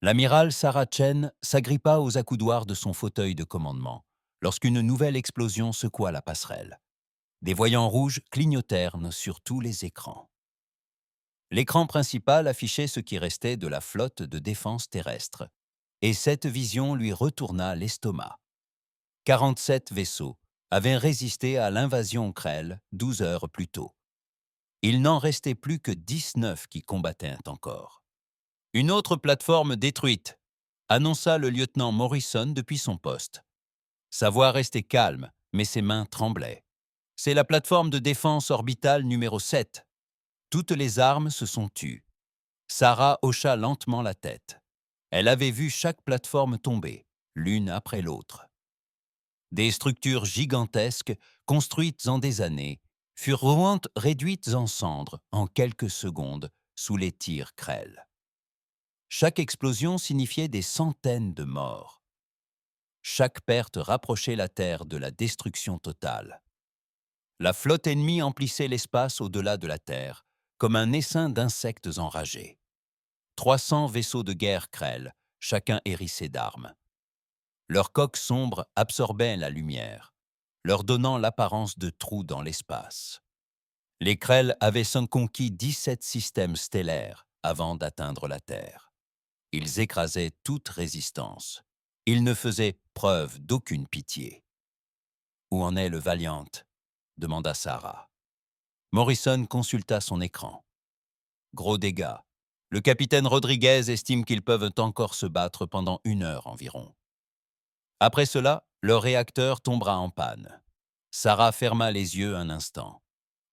L'amiral Sarah Chen s'agrippa aux accoudoirs de son fauteuil de commandement lorsqu'une nouvelle explosion secoua la passerelle. Des voyants rouges clignotèrent sur tous les écrans. L'écran principal affichait ce qui restait de la flotte de défense terrestre, et cette vision lui retourna l'estomac. 47 vaisseaux avaient résisté à l'invasion Krell 12 heures plus tôt. Il n'en restait plus que 19 qui combattaient encore. Une autre plateforme détruite, annonça le lieutenant Morrison depuis son poste. Sa voix restait calme, mais ses mains tremblaient. C'est la plateforme de défense orbitale numéro 7. Toutes les armes se sont tues. Sarah hocha lentement la tête. Elle avait vu chaque plateforme tomber, l'une après l'autre. Des structures gigantesques, construites en des années, furent réduites en cendres en quelques secondes sous les tirs Krell. Chaque explosion signifiait des centaines de morts. Chaque perte rapprochait la Terre de la destruction totale. La flotte ennemie emplissait l'espace au-delà de la Terre, comme un essaim d'insectes enragés. 300 vaisseaux de guerre Krell, chacun hérissé d'armes. Leurs coques sombres absorbaient la lumière, leur donnant l'apparence de trous dans l'espace. Les Krell avaient conquis 17 systèmes stellaires avant d'atteindre la Terre. Ils écrasaient toute résistance. Ils ne faisaient preuve d'aucune pitié. « Où en est le Valiant ?» demanda Sarah. Morrison consulta son écran. « Gros dégâts. Le capitaine Rodriguez estime qu'ils peuvent encore se battre pendant 1 heure environ. » Après cela, leur réacteur tombera en panne. Sarah ferma les yeux un instant.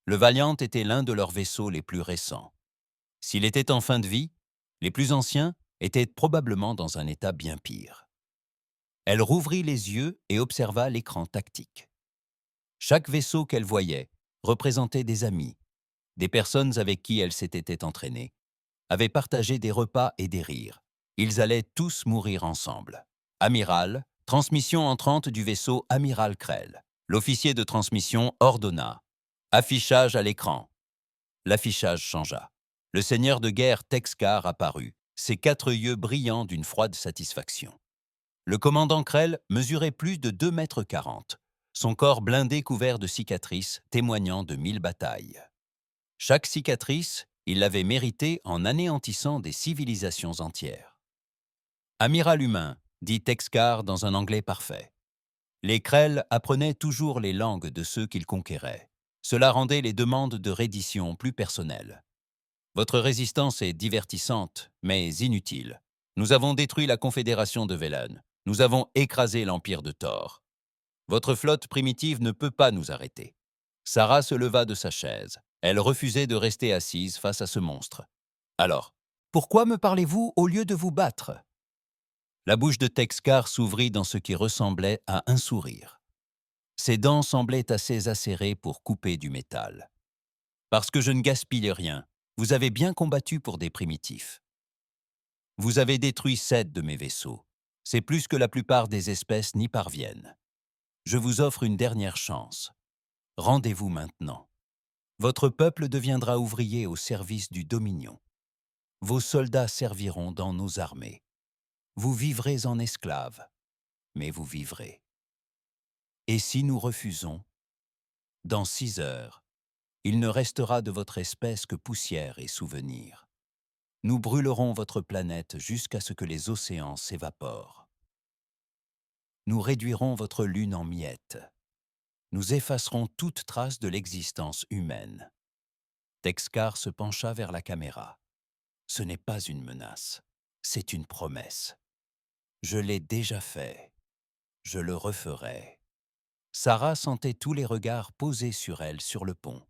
Le Valiant était l'un de leurs vaisseaux les plus récents. S'il était en fin de vie, les plus anciens étaient probablement dans un état bien pire. Elle rouvrit les yeux et observa l'écran tactique. Chaque vaisseau qu'elle voyait représentait des amis, des personnes avec qui elle s'était entraînée, avaient partagé des repas et des rires. Ils allaient tous mourir ensemble. Amiral, transmission entrante du vaisseau Amiral Krell. L'officier de transmission ordonna. Affichage à l'écran. L'affichage changea. Le seigneur de guerre Texcar apparut, ses 4 yeux brillants d'une froide satisfaction. Le commandant Krell mesurait plus de 2,40 m, son corps blindé couvert de cicatrices témoignant de 1000 batailles. Chaque cicatrice, il l'avait méritée en anéantissant des civilisations entières. Amiral humain, dit Texcar dans un anglais parfait. Les Krell apprenaient toujours les langues de ceux qu'ils conquéraient. Cela rendait les demandes de reddition plus personnelles. Votre résistance est divertissante, mais inutile. Nous avons détruit la Confédération de Velen. Nous avons écrasé l'Empire de Thor. Votre flotte primitive ne peut pas nous arrêter. Sarah se leva de sa chaise. Elle refusait de rester assise face à ce monstre. Alors, pourquoi me parlez-vous au lieu de vous battre ? La bouche de Texcar s'ouvrit dans ce qui ressemblait à un sourire. Ses dents semblaient assez acérées pour couper du métal. Parce que je ne gaspille rien, vous avez bien combattu pour des primitifs. Vous avez détruit 7 de mes vaisseaux. C'est plus que la plupart des espèces n'y parviennent. Je vous offre une dernière chance. Rendez-vous maintenant. Votre peuple deviendra ouvrier au service du Dominion. Vos soldats serviront dans nos armées. Vous vivrez en esclaves, mais vous vivrez. Et si nous refusons, dans 6 heures, il ne restera de votre espèce que poussière et souvenirs. Nous brûlerons votre planète jusqu'à ce que les océans s'évaporent. Nous réduirons votre lune en miettes. Nous effacerons toute trace de l'existence humaine. Texcar se pencha vers la caméra. Ce n'est pas une menace, c'est une promesse. Je l'ai déjà fait. Je le referai. Sarah sentait tous les regards posés sur elle sur le pont.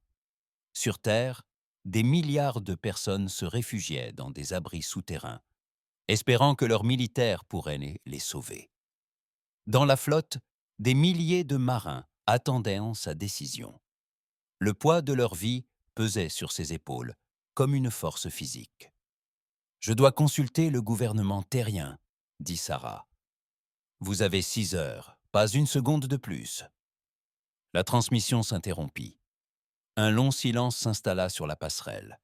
Sur Terre, des milliards de personnes se réfugiaient dans des abris souterrains, espérant que leurs militaires pourraient les sauver. Dans la flotte, des milliers de marins attendaient sa décision. Le poids de leur vie pesait sur ses épaules, comme une force physique. « Je dois consulter le gouvernement terrien », dit Sarah. « Vous avez 6 heures, pas une seconde de plus. » La transmission s'interrompit. Un long silence s'installa sur la passerelle.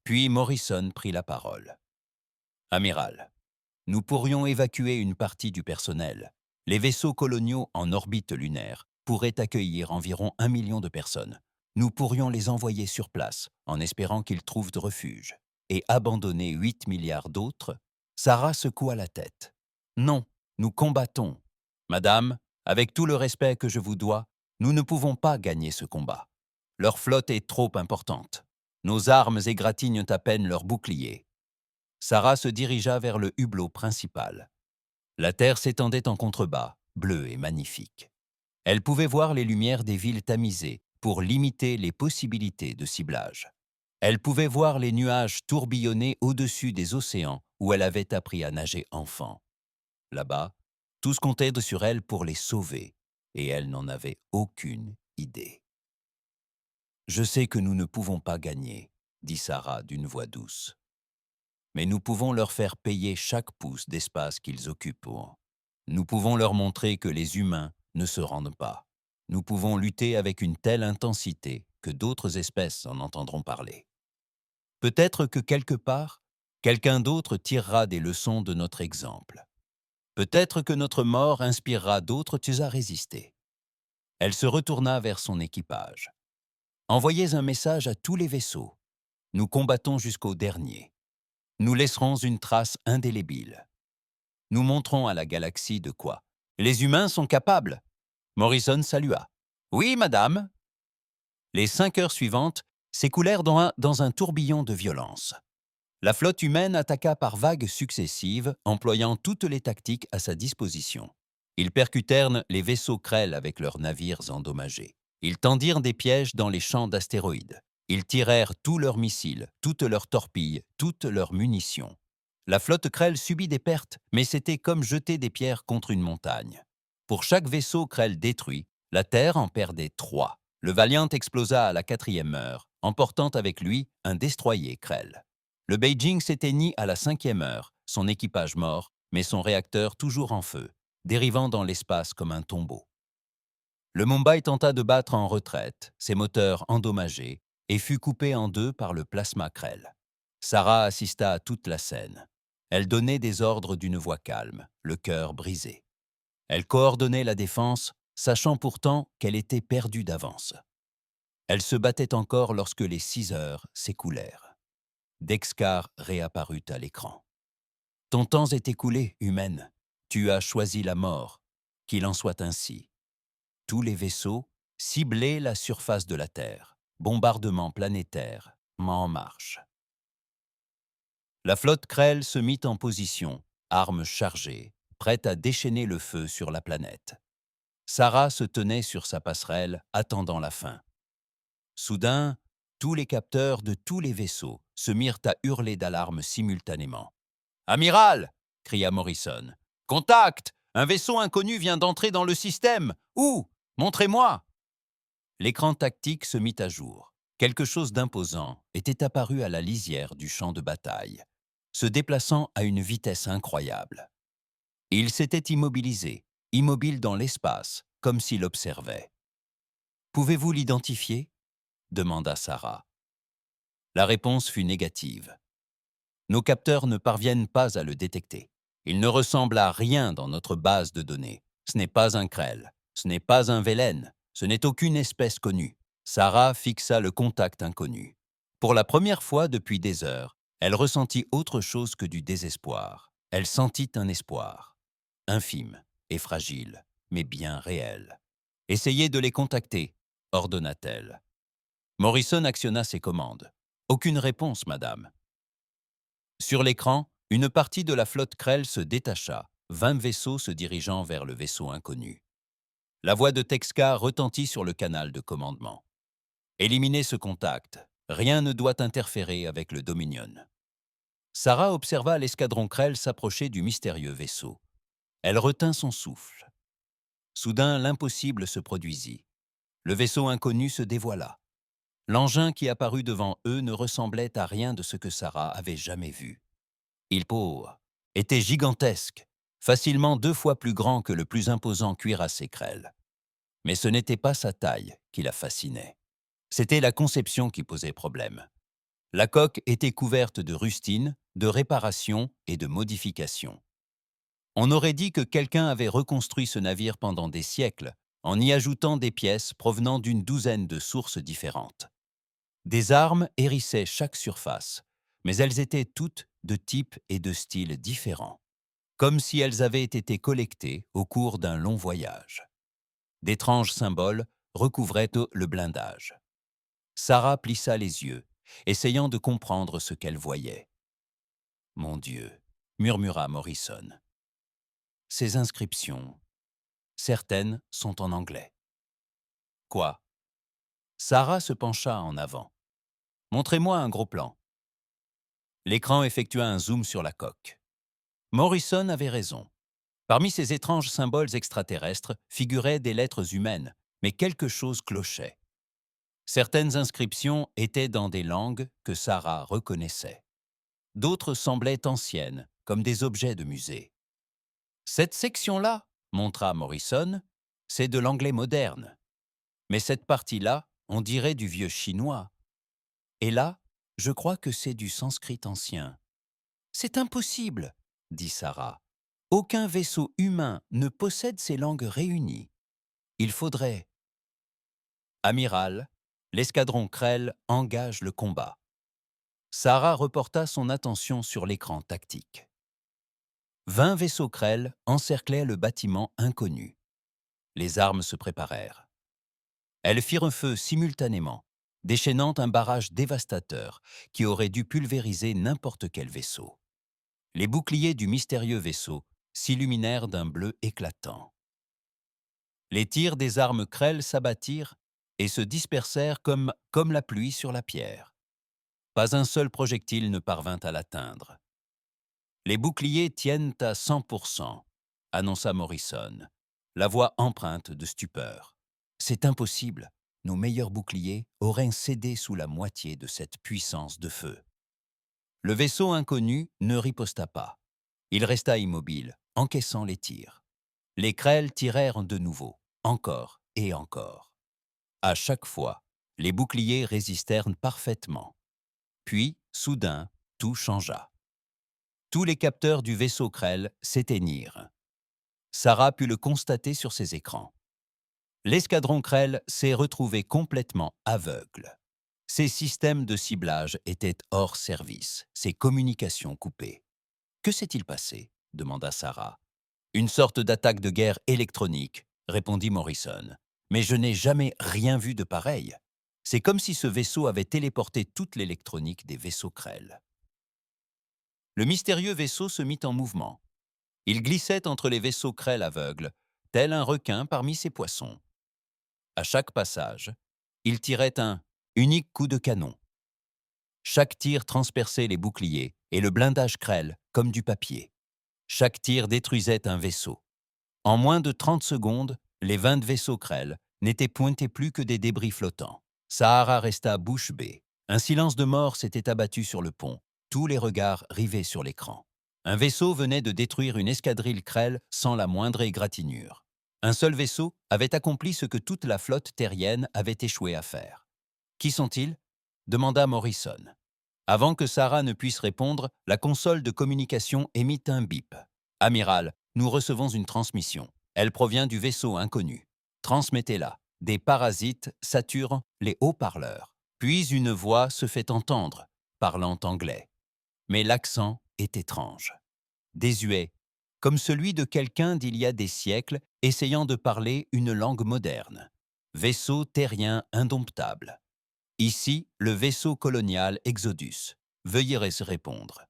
Puis Morrison prit la parole. « Amiral, Nous pourrions évacuer une partie du personnel. Les vaisseaux coloniaux en orbite lunaire pourraient accueillir environ 1 million de personnes. Nous pourrions les envoyer sur place, en espérant qu'ils trouvent de refuge, et abandonner 8 milliards d'autres. Sarah secoua la tête. Non, nous combattons. Madame, avec tout le respect que je vous dois, nous ne pouvons pas gagner ce combat. Leur flotte est trop importante. Nos armes égratignent à peine leurs boucliers. Sarah se dirigea vers le hublot principal. La terre s'étendait en contrebas, bleue et magnifique. Elle pouvait voir les lumières des villes tamisées pour limiter les possibilités de ciblage. Elle pouvait voir les nuages tourbillonner au-dessus des océans où elle avait appris à nager enfant. Là-bas, tous comptaient sur elle pour les sauver, et elle n'en avait aucune idée. « Je sais que nous ne pouvons pas gagner, » dit Sarah d'une voix douce. « Mais nous pouvons leur faire payer chaque pouce d'espace qu'ils occupent. Nous pouvons leur montrer que les humains ne se rendent pas. Nous pouvons lutter avec une telle intensité que d'autres espèces en entendront parler. Peut-être que quelque part, quelqu'un d'autre tirera des leçons de notre exemple. Peut-être que notre mort inspirera d'autres à résister. » Elle se retourna vers son équipage. « Envoyez un message à tous les vaisseaux. Nous combattons jusqu'au dernier. Nous laisserons une trace indélébile. Nous montrons à la galaxie de quoi les humains sont capables. » Morrison salua. « Oui, madame. » Les 5 heures suivantes s'écoulèrent dans un tourbillon de violence. La flotte humaine attaqua par vagues successives, employant toutes les tactiques à sa disposition. Ils percutèrent les vaisseaux Krell avec leurs navires endommagés. Ils tendirent des pièges dans les champs d'astéroïdes. Ils tirèrent tous leurs missiles, toutes leurs torpilles, toutes leurs munitions. La flotte Krell subit des pertes, mais c'était comme jeter des pierres contre une montagne. Pour chaque vaisseau Krell détruit, la Terre en perdait 3. Le Valiant explosa à la 4e heure, emportant avec lui un destroyer Krell. Le Beijing s'éteignit à la 5e heure, son équipage mort, mais son réacteur toujours en feu, dérivant dans l'espace comme un tombeau. Le Mumbai tenta de battre en retraite, ses moteurs endommagés, et fut coupé en 2 par le plasma Krell. Sarah assista à toute la scène. Elle donnait des ordres d'une voix calme, le cœur brisé. Elle coordonnait la défense, sachant pourtant qu'elle était perdue d'avance. Elle se battait encore lorsque les 6 heures s'écoulèrent. Dexcar réapparut à l'écran. « Ton temps est écoulé, humaine. Tu as choisi la mort. Qu'il en soit ainsi. » Tous les vaisseaux ciblaient la surface de la Terre. Bombardement planétaire, en marche. La flotte Krell se mit en position, armes chargées, prête à déchaîner le feu sur la planète. Sarah se tenait sur sa passerelle, attendant la fin. Soudain, tous les capteurs de tous les vaisseaux se mirent à hurler d'alarme simultanément. « Amiral !» cria Morrison. « Contact ! Un vaisseau inconnu vient d'entrer dans le système. Où ? Montrez-moi !» L'écran tactique se mit à jour. Quelque chose d'imposant était apparu à la lisière du champ de bataille, se déplaçant à une vitesse incroyable. Il s'était immobilisé, immobile dans l'espace, comme s'il observait. « Pouvez-vous l'identifier ?» demanda Sarah. La réponse fut négative. « Nos capteurs ne parviennent pas à le détecter. Il ne ressemble à rien dans notre base de données. Ce n'est pas un Krell, ce n'est pas un Velen, ce n'est aucune espèce connue. » Sarah fixa le contact inconnu. Pour la première fois depuis des heures, elle ressentit autre chose que du désespoir. Elle sentit un espoir. Infime et fragile, mais bien réel. « Essayez de les contacter, » ordonna-t-elle. Morrison actionna ses commandes. « Aucune réponse, madame. » Sur l'écran, une partie de la flotte Krell se détacha, 20 vaisseaux se dirigeant vers le vaisseau inconnu. La voix de Texka retentit sur le canal de commandement. « Éliminez ce contact. Rien ne doit interférer avec le Dominion. » Sarah observa l'escadron Krell s'approcher du mystérieux vaisseau. Elle retint son souffle. Soudain, l'impossible se produisit. Le vaisseau inconnu se dévoila. L'engin qui apparut devant eux ne ressemblait à rien de ce que Sarah avait jamais vu. Il était gigantesque, facilement 2 fois plus grand que le plus imposant cuirassé Krell. Mais ce n'était pas sa taille qui la fascinait. C'était la conception qui posait problème. La coque était couverte de rustines, de réparations et de modifications. On aurait dit que quelqu'un avait reconstruit ce navire pendant des siècles, en y ajoutant des pièces provenant d'une douzaine de sources différentes. Des armes hérissaient chaque surface, mais elles étaient toutes de type et de style différents, comme si elles avaient été collectées au cours d'un long voyage. D'étranges symboles recouvraient le blindage. Sarah plissa les yeux, essayant de comprendre ce qu'elle voyait. « Mon Dieu » murmura Morrison. « Ces inscriptions, certaines sont en anglais. » « Quoi ?» Sarah se pencha en avant. « Montrez-moi un gros plan. » L'écran effectua un zoom sur la coque. Morrison avait raison. Parmi ces étranges symboles extraterrestres figuraient des lettres humaines, mais quelque chose clochait. Certaines inscriptions étaient dans des langues que Sarah reconnaissait. D'autres semblaient anciennes, comme des objets de musée. « Cette section-là, » montra Morrison, « c'est de l'anglais moderne. Mais cette partie-là, on dirait du vieux chinois. Et là, je crois que c'est du sanskrit ancien. »« C'est impossible, » dit Sarah. « Aucun vaisseau humain ne possède ces langues réunies. Il faudrait... » Amiral, l'escadron Krell engage le combat. Sarah reporta son attention sur l'écran tactique. 20 vaisseaux Krell encerclaient le bâtiment inconnu. Les armes se préparèrent. Elles firent feu simultanément, déchaînant un barrage dévastateur qui aurait dû pulvériser n'importe quel vaisseau. Les boucliers du mystérieux vaisseau s'illuminèrent d'un bleu éclatant. Les tirs des armes Krell s'abattirent et se dispersèrent comme la pluie sur la pierre. Pas un seul projectile ne parvint à l'atteindre. « Les boucliers tiennent à 100%, annonça Morrison, la voix empreinte de stupeur. « C'est impossible. Nos meilleurs boucliers auraient cédé sous la moitié de cette puissance de feu. » Le vaisseau inconnu ne riposta pas. Il resta immobile, encaissant les tirs. Les Krell tirèrent de nouveau, encore et encore. À chaque fois, les boucliers résistèrent parfaitement. Puis, soudain, tout changea. Tous les capteurs du vaisseau Krell s'éteignirent. Sarah put le constater sur ses écrans. L'escadron Krell s'est retrouvé complètement aveugle. Ses systèmes de ciblage étaient hors service, ses communications coupées. « Que s'est-il passé ?» demanda Sarah. « Une sorte d'attaque de guerre électronique, » répondit Morrison. « Mais je n'ai jamais rien vu de pareil. C'est comme si ce vaisseau avait téléporté toute l'électronique des vaisseaux Krell. » Le mystérieux vaisseau se mit en mouvement. Il glissait entre les vaisseaux Krell aveugles, tel un requin parmi ses poissons. À chaque passage, il tirait un unique coup de canon. Chaque tir transperçait les boucliers et le blindage Krell comme du papier. Chaque tir détruisait un vaisseau. En moins de 30 secondes, les 20 vaisseaux Krell n'étaient pointés plus que des débris flottants. Sahara resta bouche bée. Un silence de mort s'était abattu sur le pont, tous les regards rivés sur l'écran. Un vaisseau venait de détruire une escadrille Krell sans la moindre égratignure. Un seul vaisseau avait accompli ce que toute la flotte terrienne avait échoué à faire. « Qui sont-ils » demanda Morrison. Avant que Sarah ne puisse répondre, la console de communication émit un bip. « Amiral, nous recevons une transmission. Elle provient du vaisseau inconnu. Transmettez-la. Des parasites saturent les haut-parleurs. » Puis une voix se fait entendre, parlant anglais. Mais l'accent est étrange, désuet, comme celui de quelqu'un d'il y a des siècles essayant de parler une langue moderne. Vaisseau terrien indomptable. Ici, le vaisseau colonial Exodus. Veuillez se répondre.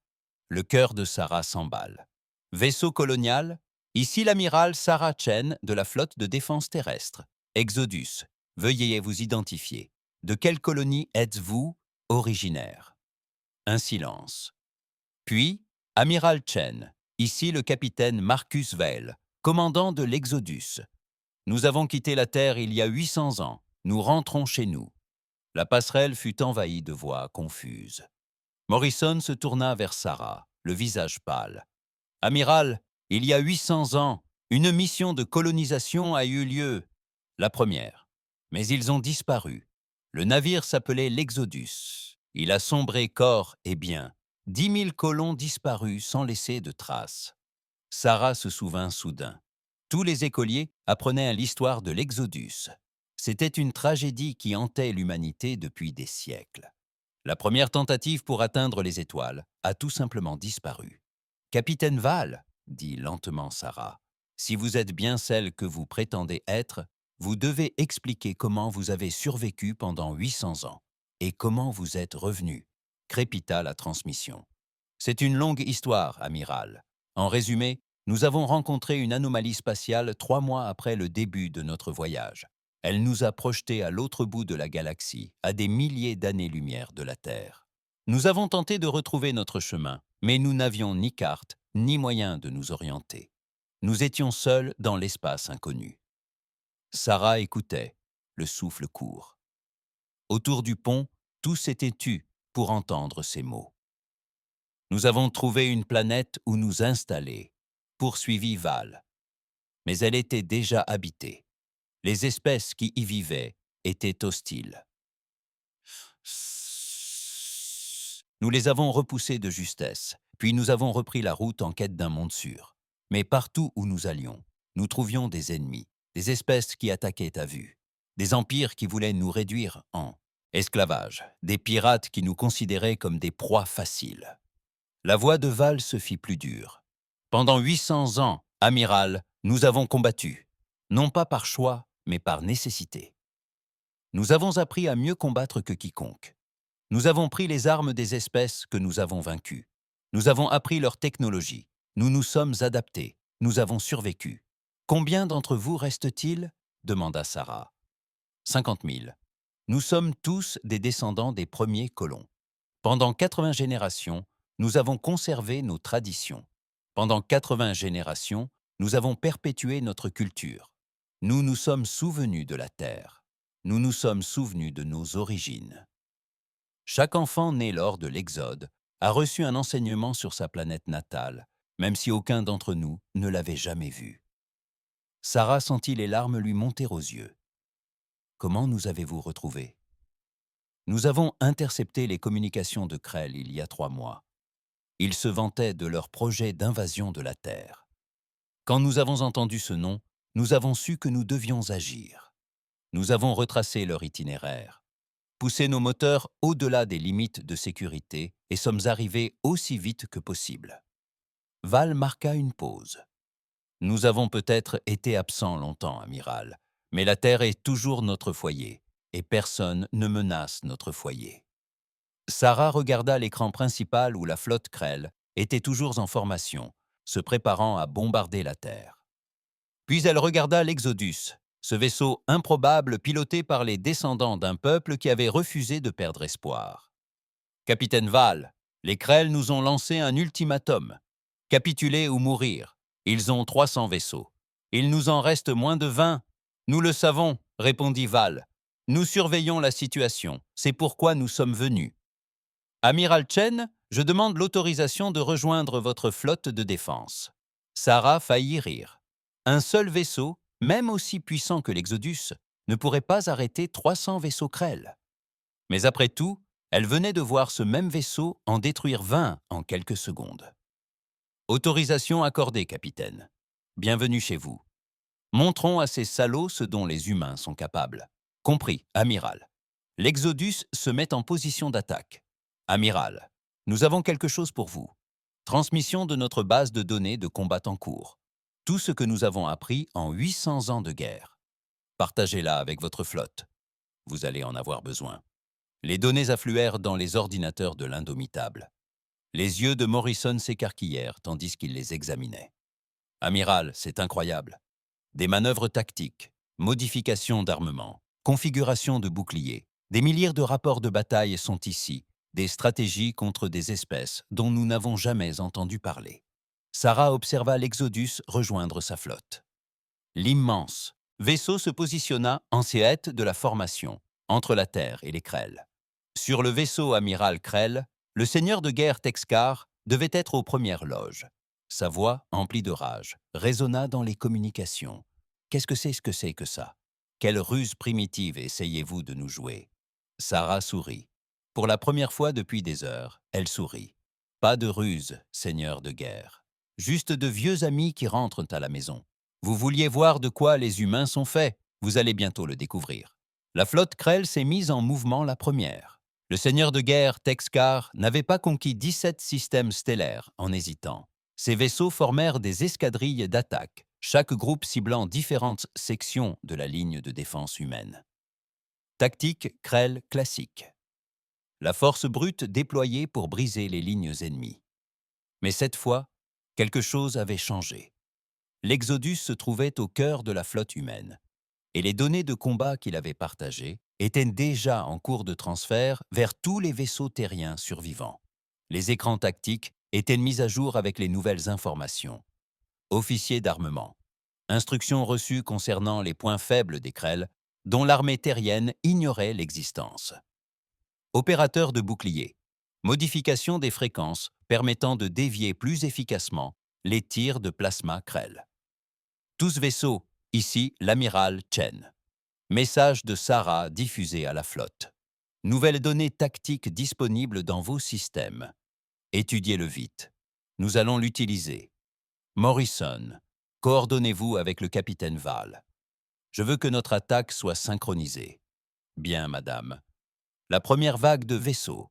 Le cœur de Sarah s'emballe. Vaisseau colonial, ici l'amiral Sarah Chen de la flotte de défense terrestre. Exodus, veuillez vous identifier. De quelle colonie êtes-vous originaire? Un silence. Puis, amiral Chen, ici le capitaine Marcus Vail, commandant de l'Exodus. Nous avons quitté la Terre il y a 800 ans. Nous rentrons chez nous. La passerelle fut envahie de voix confuses. Morrison se tourna vers Sarah, le visage pâle. « Amiral, il y a 800 ans, une mission de colonisation a eu lieu. La première. Mais ils ont disparu. Le navire s'appelait l'Exodus. Il a sombré corps et biens. 10 000 colons disparus sans laisser de traces. Sarah se souvint soudain. Tous les écoliers apprenaient l'histoire de l'Exodus. C'était une tragédie qui hantait l'humanité depuis des siècles. La première tentative pour atteindre les étoiles a tout simplement disparu. Capitaine Val, dit lentement Sarah, si vous êtes bien celle que vous prétendez être, vous devez expliquer comment vous avez survécu pendant 800 ans et comment vous êtes revenu, crépita la transmission. C'est une longue histoire, amiral. En résumé, nous avons rencontré une anomalie spatiale 3 mois après le début de notre voyage. Elle nous a projetés à l'autre bout de la galaxie, à des milliers d'années-lumière de la Terre. Nous avons tenté de retrouver notre chemin, mais nous n'avions ni carte, ni moyen de nous orienter. Nous étions seuls dans l'espace inconnu. Sarah écoutait, le souffle court. Autour du pont, tout s'était tu pour entendre ces mots. Nous avons trouvé une planète où nous installer, poursuivit Val. Mais elle était déjà habitée. Les espèces qui y vivaient étaient hostiles. Nous les avons repoussées de justesse, puis nous avons repris la route en quête d'un monde sûr. Mais partout où nous allions, nous trouvions des ennemis, des espèces qui attaquaient à vue, des empires qui voulaient nous réduire en esclavage, des pirates qui nous considéraient comme des proies faciles. La voix de Val se fit plus dure. Pendant 800 ans, amiral, nous avons combattu, non pas par choix, mais par nécessité. Nous avons appris à mieux combattre que quiconque. Nous avons pris les armes des espèces que nous avons vaincues. Nous avons appris leur technologie. Nous nous sommes adaptés. Nous avons survécu. Combien d'entre vous reste-t-il ? Demanda Sarah. 50 000. Nous sommes tous des descendants des premiers colons. Pendant 80 générations, nous avons conservé nos traditions. Pendant 80 générations, nous avons perpétué notre culture. Nous nous sommes souvenus de la Terre. Nous nous sommes souvenus de nos origines. Chaque enfant né lors de l'Exode a reçu un enseignement sur sa planète natale, même si aucun d'entre nous ne l'avait jamais vu. Sarah sentit les larmes lui monter aux yeux. Comment nous avez-vous retrouvés ? Nous avons intercepté les communications de Krell il y a 3 mois. Ils se vantaient de leur projet d'invasion de la Terre. Quand nous avons entendu ce nom, nous avons su que nous devions agir. Nous avons retracé leur itinéraire, poussé nos moteurs au-delà des limites de sécurité et sommes arrivés aussi vite que possible. Val marqua une pause. Nous avons peut-être été absents longtemps, amiral, mais la Terre est toujours notre foyer, et personne ne menace notre foyer. Sarah regarda l'écran principal où la flotte Krell était toujours en formation, se préparant à bombarder la Terre. Puis elle regarda l'Exodus, ce vaisseau improbable piloté par les descendants d'un peuple qui avait refusé de perdre espoir. « Capitaine Val, les Krell nous ont lancé un ultimatum. Capituler ou mourir. Ils ont 300 vaisseaux. Il nous en reste moins de 20. Nous le savons, répondit Val. Nous surveillons la situation. C'est pourquoi nous sommes venus. Amiral Chen, je demande l'autorisation de rejoindre votre flotte de défense. Sarah faillit rire. Un seul vaisseau, même aussi puissant que l'Exodus, ne pourrait pas arrêter 300 vaisseaux Krell. Mais après tout, elle venait de voir ce même vaisseau en détruire 20 en quelques secondes. Autorisation accordée, capitaine. Bienvenue chez vous. Montrons à ces salauds ce dont les humains sont capables. Compris, amiral. L'Exodus se met en position d'attaque. Amiral, nous avons quelque chose pour vous. Transmission de notre base de données de combat en cours. Tout ce que nous avons appris en 800 ans de guerre. Partagez-la avec votre flotte. Vous allez en avoir besoin. Les données affluèrent dans les ordinateurs de l'Indomitable. Les yeux de Morrison s'écarquillèrent tandis qu'il les examinait. Amiral, c'est incroyable. Des manœuvres tactiques, modifications d'armement, configuration de boucliers, des milliers de rapports de bataille sont ici, des stratégies contre des espèces dont nous n'avons jamais entendu parler. Sarah observa l'Exodus rejoindre sa flotte. L'immense vaisseau se positionna en séête de la formation, entre la Terre et les Krell. Sur le vaisseau amiral Krell, le seigneur de guerre Texcar devait être aux premières loges. Sa voix, emplie de rage, résonna dans les communications. « Qu'est-ce que c'est que ça? Quelle ruse primitive essayez-vous de nous jouer ?» Sarah sourit. Pour la première fois depuis des heures, elle sourit. « Pas de ruse, seigneur de guerre. Juste de vieux amis qui rentrent à la maison. Vous vouliez voir de quoi les humains sont faits. Vous allez bientôt le découvrir. La flotte Krell s'est mise en mouvement la première. Le seigneur de guerre Texkar n'avait pas conquis 17 systèmes stellaires en hésitant. Ces vaisseaux formèrent des escadrilles d'attaque, chaque groupe ciblant différentes sections de la ligne de défense humaine. Tactique Krell classique. La force brute déployée pour briser les lignes ennemies. Mais cette fois, quelque chose avait changé. L'Exodus se trouvait au cœur de la flotte humaine, et les données de combat qu'il avait partagées étaient déjà en cours de transfert vers tous les vaisseaux terriens survivants. Les écrans tactiques étaient mis à jour avec les nouvelles informations. Officiers d'armement. Instructions reçues concernant les points faibles des Krell, dont l'armée terrienne ignorait l'existence. Opérateurs de boucliers. Modification des fréquences permettant de dévier plus efficacement les tirs de plasma Krell. Tous vaisseaux, ici l'amiral Chen. Message de Sarah diffusé à la flotte. Nouvelles données tactiques disponibles dans vos systèmes. Étudiez-le vite. Nous allons l'utiliser. Morrison, coordonnez-vous avec le capitaine Val. Je veux que notre attaque soit synchronisée. Bien, madame. La première vague de vaisseaux.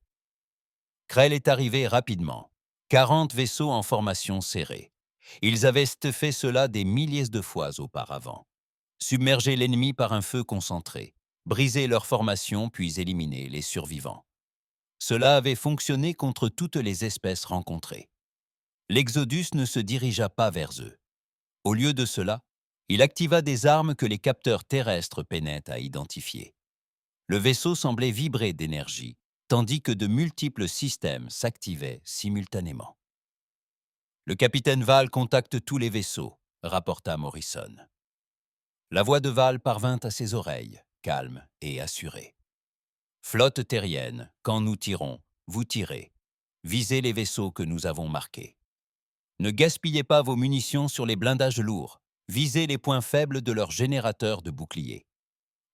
Krell est arrivé rapidement. 40 vaisseaux en formation serrée. Ils avaient fait cela des milliers de fois auparavant. Submerger l'ennemi par un feu concentré, briser leur formation puis éliminer les survivants. Cela avait fonctionné contre toutes les espèces rencontrées. L'Exodus ne se dirigea pas vers eux. Au lieu de cela, il activa des armes que les capteurs terrestres peinaient à identifier. Le vaisseau semblait vibrer d'énergie, tandis que de multiples systèmes s'activaient simultanément. Le capitaine Val contacte tous les vaisseaux, rapporta Morrison. La voix de Val parvint à ses oreilles, calme et assurée. Flotte terrienne, quand nous tirons, vous tirez. Visez les vaisseaux que nous avons marqués. Ne gaspillez pas vos munitions sur les blindages lourds. Visez les points faibles de leurs générateurs de boucliers.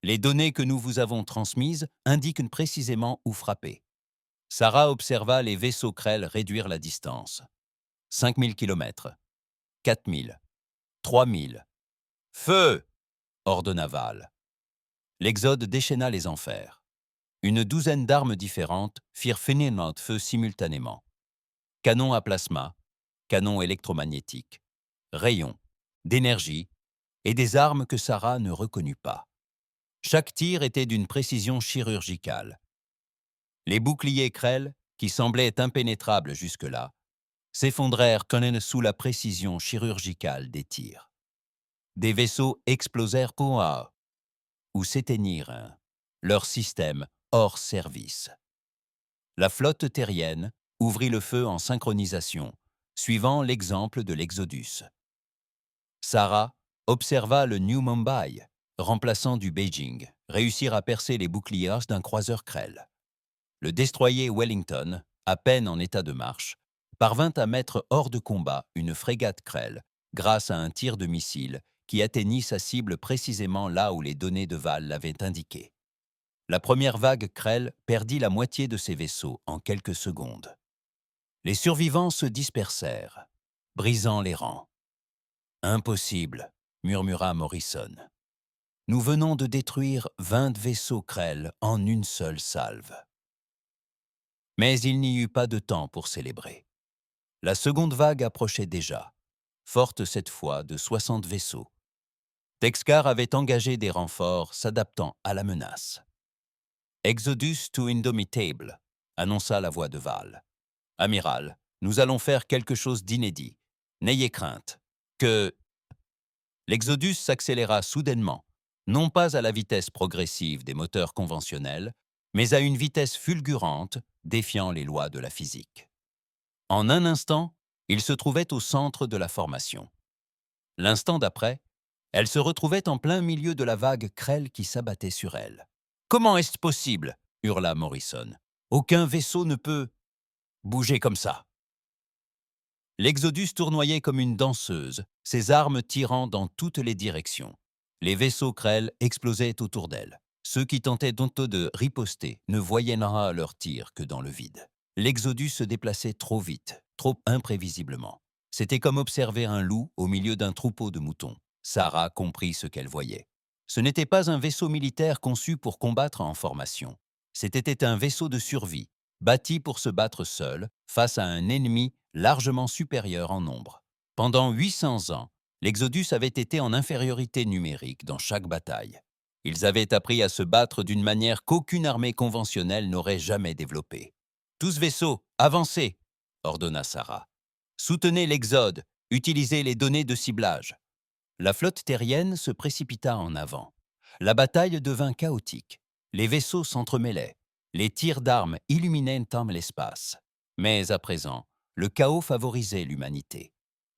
Les données que nous vous avons transmises indiquent précisément où frapper. Sarah observa les vaisseaux Krell réduire la distance. 5000 km. 4000. 3000. Feu! Ordonna Val. L'Exode déchaîna les enfers. Une douzaine d'armes différentes firent finir de feu simultanément. Canons à plasma, canons électromagnétiques, rayons, d'énergie et des armes que Sarah ne reconnut pas. Chaque tir était d'une précision chirurgicale. Les boucliers Krell, qui semblaient impénétrables jusque-là, s'effondrèrent sous la précision chirurgicale des tirs. Des vaisseaux explosèrent ou s'éteignirent, leur système hors service. La flotte terrienne ouvrit le feu en synchronisation, suivant l'exemple de l'Exodus. Sarah observa le New Mumbai, remplaçant du Beijing, réussir à percer les boucliers d'un croiseur Krell. Le destroyer Wellington, à peine en état de marche, parvint à mettre hors de combat une frégate Krell grâce à un tir de missile qui atteignit sa cible précisément là où les données de Val l'avaient indiqué. La première vague Krell perdit la moitié de ses vaisseaux en quelques secondes. Les survivants se dispersèrent, brisant les rangs. « Impossible », murmura Morrison. « Nous venons de détruire 20 vaisseaux Krell en une seule salve. » Mais il n'y eut pas de temps pour célébrer. La seconde vague approchait déjà, forte cette fois de 60 vaisseaux. Texkar avait engagé des renforts s'adaptant à la menace. « Exodus to Indomitable », annonça la voix de Val. « Amiral, nous allons faire quelque chose d'inédit. N'ayez crainte. Que... » L'Exodus s'accéléra soudainement, non pas à la vitesse progressive des moteurs conventionnels, mais à une vitesse fulgurante, défiant les lois de la physique. En un instant, il se trouvait au centre de la formation. L'instant d'après, elle se retrouvait en plein milieu de la vague Krell qui s'abattait sur elle. « Comment est-ce possible » hurla Morrison. « Aucun vaisseau ne peut bouger comme ça. » L'Exodus tournoyait comme une danseuse, ses armes tirant dans toutes les directions. Les vaisseaux Krell explosaient autour d'elle. Ceux qui tentaient de riposter ne voyaient à leurs tirs que dans le vide. L'Exodus se déplaçait trop vite, trop imprévisiblement. C'était comme observer un loup au milieu d'un troupeau de moutons. Sarah comprit ce qu'elle voyait. Ce n'était pas un vaisseau militaire conçu pour combattre en formation. C'était un vaisseau de survie, bâti pour se battre seul face à un ennemi largement supérieur en nombre. Pendant 800 ans, l'Exodus avait été en infériorité numérique dans chaque bataille. Ils avaient appris à se battre d'une manière qu'aucune armée conventionnelle n'aurait jamais développée. « Tous vaisseaux, avancez !» ordonna Sarah. « Soutenez l'Exode, utilisez les données de ciblage. » La flotte terrienne se précipita en avant. La bataille devint chaotique. Les vaisseaux s'entremêlaient. Les tirs d'armes illuminaient l'espace. Mais à présent, le chaos favorisait l'humanité.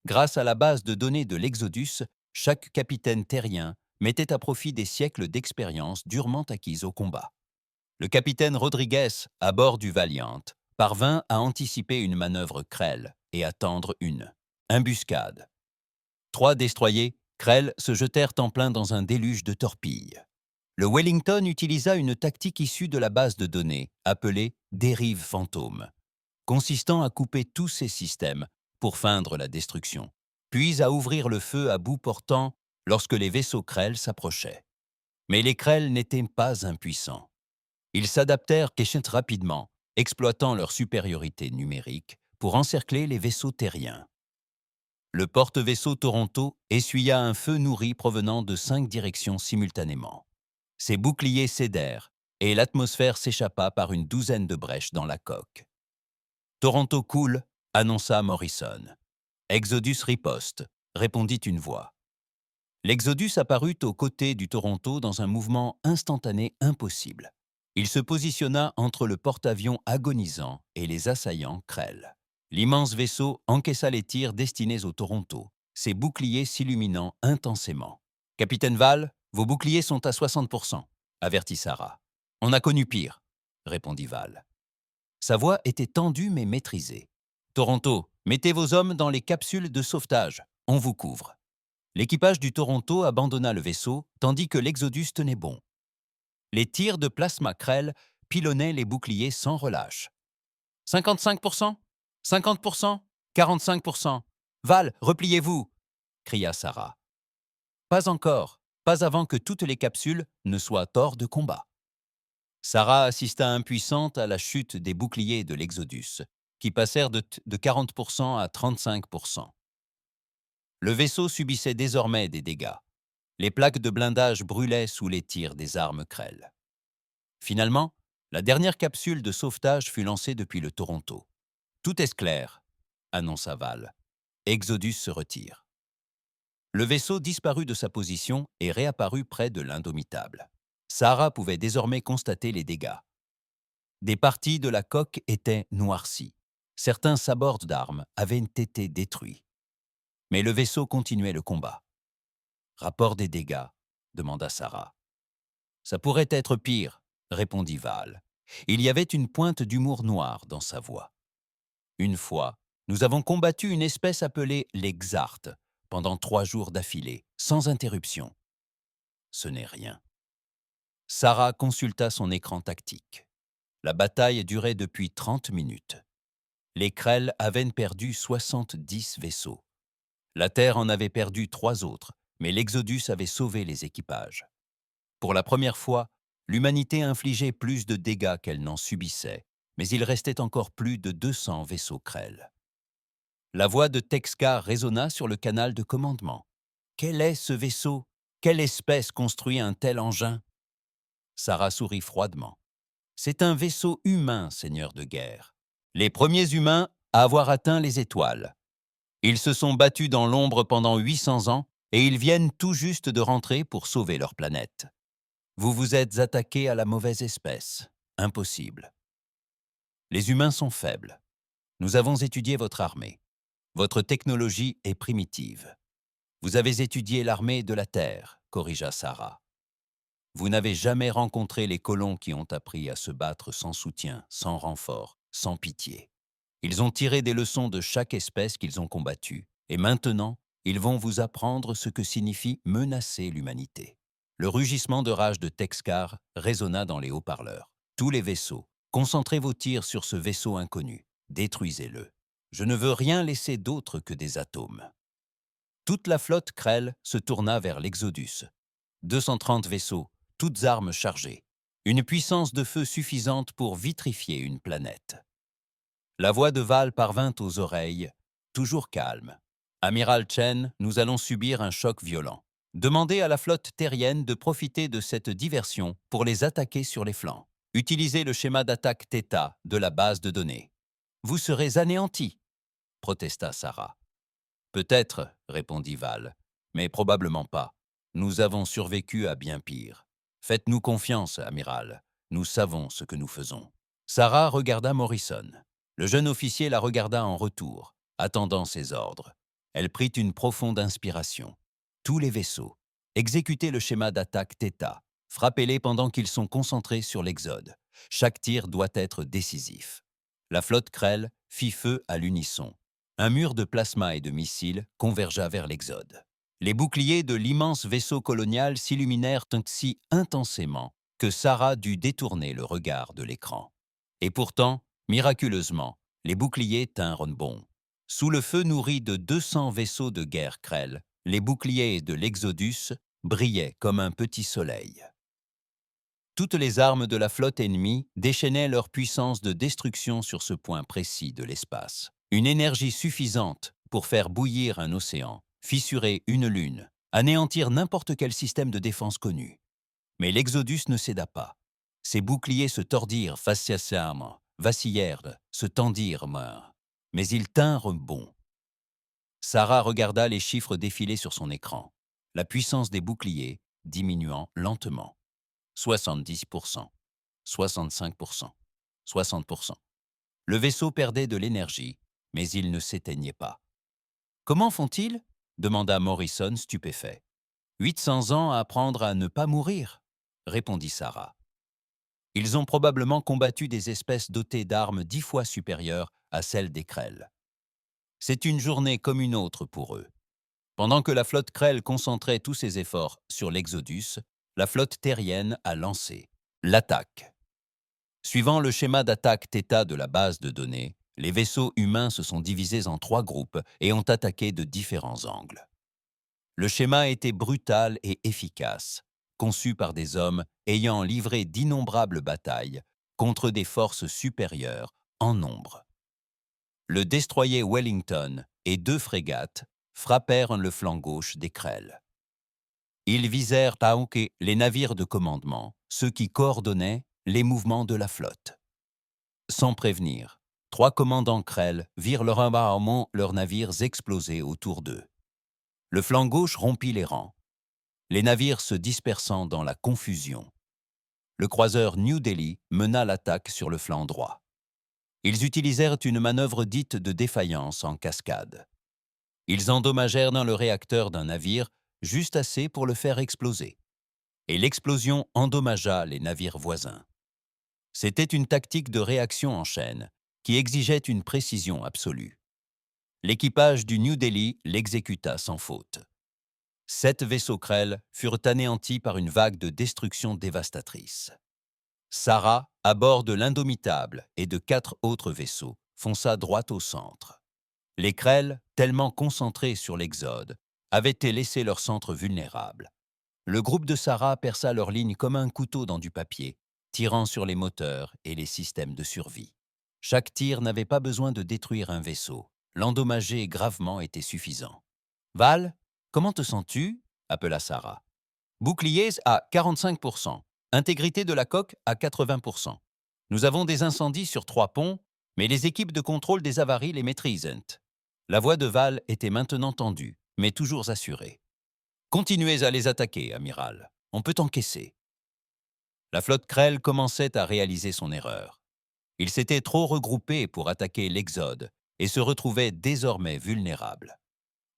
Grâce à la base de données de l'Exodus, chaque capitaine terrien mettait à profit des siècles d'expérience durement acquises au combat. Le capitaine Rodriguez, à bord du Valiant, parvint à anticiper une manœuvre Krell et à tendre une embuscade. 3 destroyers, Krell, se jetèrent en plein dans un déluge de torpilles. Le Wellington utilisa une tactique issue de la base de données, appelée « dérive fantôme », consistant à couper tous ces systèmes pour feindre la destruction, puis à ouvrir le feu à bout portant lorsque les vaisseaux Krell s'approchaient. Mais les Krell n'étaient pas impuissants. Ils s'adaptèrent rapidement, exploitant leur supériorité numérique pour encercler les vaisseaux terriens. Le porte-vaisseau Toronto essuya un feu nourri provenant de 5 directions simultanément. Ses boucliers cédèrent et l'atmosphère s'échappa par une douzaine de brèches dans la coque. « Toronto coule », annonça Morrison. « Exodus riposte », répondit une voix. L'Exodus apparut aux côtés du Toronto dans un mouvement instantané impossible. Il se positionna entre le porte-avions agonisant et les assaillants Krell. L'immense vaisseau encaissa les tirs destinés au Toronto, ses boucliers s'illuminant intensément. « Capitaine Val, vos boucliers sont à 60%, avertit Sarah. « On a connu pire, répondit Val. Sa voix était tendue mais maîtrisée. « Toronto, mettez vos hommes dans les capsules de sauvetage, on vous couvre. » L'équipage du Toronto abandonna le vaisseau, tandis que l'Exodus tenait bon. Les tirs de plasma Krell pilonnaient les boucliers sans relâche. « 55%, 50%, 45%. Val, repliez-vous !» cria Sarah. « Pas encore, pas avant que toutes les capsules ne soient hors de combat. » Sarah assista impuissante à la chute des boucliers de l'Exodus, qui passèrent de 40% à 35%. Le vaisseau subissait désormais des dégâts. Les plaques de blindage brûlaient sous les tirs des armes Krell. Finalement, la dernière capsule de sauvetage fut lancée depuis le Toronto. « Tout est clair », annonça Val. « Exodus se retire. » Le vaisseau disparut de sa position et réapparut près de l'Indomitable. Sarah pouvait désormais constater les dégâts. Des parties de la coque étaient noircies. Certains sabords d'armes avaient été détruits. Mais le vaisseau continuait le combat. « Rapport des dégâts », demanda Sarah. « Ça pourrait être pire », répondit Val. Il y avait une pointe d'humour noir dans sa voix. « Une fois, nous avons combattu une espèce appelée les Xartes pendant 3 jours d'affilée, sans interruption. Ce n'est rien. » Sarah consulta son écran tactique. La bataille durait depuis 30 minutes. Les Krell avaient perdu 70 vaisseaux. La Terre en avait perdu 3 autres, mais l'Exodus avait sauvé les équipages. Pour la première fois, l'humanité infligeait plus de dégâts qu'elle n'en subissait, mais il restait encore plus de 200 vaisseaux Krell. La voix de Texka résonna sur le canal de commandement. « Quel est ce vaisseau? Quelle espèce construit un tel engin ?» Sarah sourit froidement. « C'est un vaisseau humain, seigneur de guerre. Les premiers humains à avoir atteint les étoiles. Ils se sont battus dans l'ombre pendant 800 ans et ils viennent tout juste de rentrer pour sauver leur planète. Vous vous êtes attaqué à la mauvaise espèce. Impossible. Les humains sont faibles. Nous avons étudié votre armée. Votre technologie est primitive. Vous avez étudié l'armée de la Terre, corrigea Sarah. Vous n'avez jamais rencontré les colons qui ont appris à se battre sans soutien, sans renfort, sans pitié. Ils ont tiré des leçons de chaque espèce qu'ils ont combattue, et maintenant, ils vont vous apprendre ce que signifie menacer l'humanité. » Le rugissement de rage de Texkar résonna dans les haut-parleurs. « Tous les vaisseaux, concentrez vos tirs sur ce vaisseau inconnu. Détruisez-le. » Je ne veux rien laisser d'autre que des atomes. » Toute la flotte Krell se tourna vers l'Exodus. 230 vaisseaux, toutes armes chargées. Une puissance de feu suffisante pour vitrifier une planète. La voix de Val parvint aux oreilles, toujours calme. « Amiral Chen, nous allons subir un choc violent. Demandez à la flotte terrienne de profiter de cette diversion pour les attaquer sur les flancs. Utilisez le schéma d'attaque Theta de la base de données. Vous serez anéantis, protesta Sarah. Peut-être, répondit Val, mais probablement pas. Nous avons survécu à bien pire. Faites-nous confiance, amiral. Nous savons ce que nous faisons. Sarah regarda Morrison. Le jeune officier la regarda en retour, attendant ses ordres. Elle prit une profonde inspiration. Tous les vaisseaux. Exécutez le schéma d'attaque Theta. Frappez-les pendant qu'ils sont concentrés sur l'Exode. Chaque tir doit être décisif. La flotte Krell fit feu à l'unisson. Un mur de plasma et de missiles convergea vers l'Exode. Les boucliers de l'immense vaisseau colonial s'illuminèrent si intensément que Sarah dut détourner le regard de l'écran. Et pourtant, miraculeusement, les boucliers tinrent bon. Sous le feu nourri de 200 vaisseaux de guerre Krell, les boucliers de l'Exodus brillaient comme un petit soleil. Toutes les armes de la flotte ennemie déchaînaient leur puissance de destruction sur ce point précis de l'espace. Une énergie suffisante pour faire bouillir un océan, fissurer une lune, anéantir n'importe quel système de défense connu. Mais l'Exodus ne céda pas. Ses boucliers se tordirent face à ses armes, vacillèrent, se tendirent, mais ils tinrent bon. Sarah regarda les chiffres défiler sur son écran, la puissance des boucliers diminuant lentement. 70%, 65%, 60%. Le vaisseau perdait de l'énergie, mais il ne s'éteignait pas. « Comment font-ils » demanda Morrison stupéfait. « 800 ans à apprendre à ne pas mourir » répondit Sarah. « Ils ont probablement combattu des espèces dotées d'armes 10 fois supérieures à celles des Krell. C'est une journée comme une autre pour eux. » Pendant que la flotte Krell concentrait tous ses efforts sur l'Exodus, la flotte terrienne a lancé l'attaque. Suivant le schéma d'attaque Theta de la base de données, les vaisseaux humains se sont divisés en 3 groupes et ont attaqué de différents angles. Le schéma était brutal et efficace, conçu par des hommes ayant livré d'innombrables batailles contre des forces supérieures en nombre. Le destroyer Wellington et 2 frégates frappèrent le flanc gauche des Krell. Ils visèrent les navires de commandement, ceux qui coordonnaient les mouvements de la flotte. Sans prévenir, 3 commandants Krell virent leurs navires exploser autour d'eux. Le flanc gauche rompit les rangs, les navires se dispersant dans la confusion. Le croiseur New Delhi mena l'attaque sur le flanc droit. Ils utilisèrent une manœuvre dite de défaillance en cascade. Ils endommagèrent dans le réacteur d'un navire juste assez pour le faire exploser. Et l'explosion endommagea les navires voisins. C'était une tactique de réaction en chaîne qui exigeait une précision absolue. L'équipage du New Delhi l'exécuta sans faute. 7 vaisseaux Krell furent anéantis par une vague de destruction dévastatrice. Sarah, à bord de l'Indomitable et de 4 autres vaisseaux, fonça droit au centre. Les Krell, tellement concentrés sur l'Exode, avaient laissé leur centre vulnérable. Le groupe de Sarah perça leur ligne comme un couteau dans du papier, tirant sur les moteurs et les systèmes de survie. Chaque tir n'avait pas besoin de détruire un vaisseau. L'endommager gravement était suffisant. « Val, comment te sens-tu » appela Sarah. « Boucliers à 45%, intégrité de la coque à 80%. Nous avons des incendies sur 3 ponts, mais les équipes de contrôle des avaries les maîtrisent. » La voix de Val était maintenant tendue, mais toujours assurée. « Continuez à les attaquer, amiral. On peut encaisser. » La flotte Krell commençait à réaliser son erreur. Ils s'étaient trop regroupés pour attaquer l'Exode et se retrouvaient désormais vulnérables.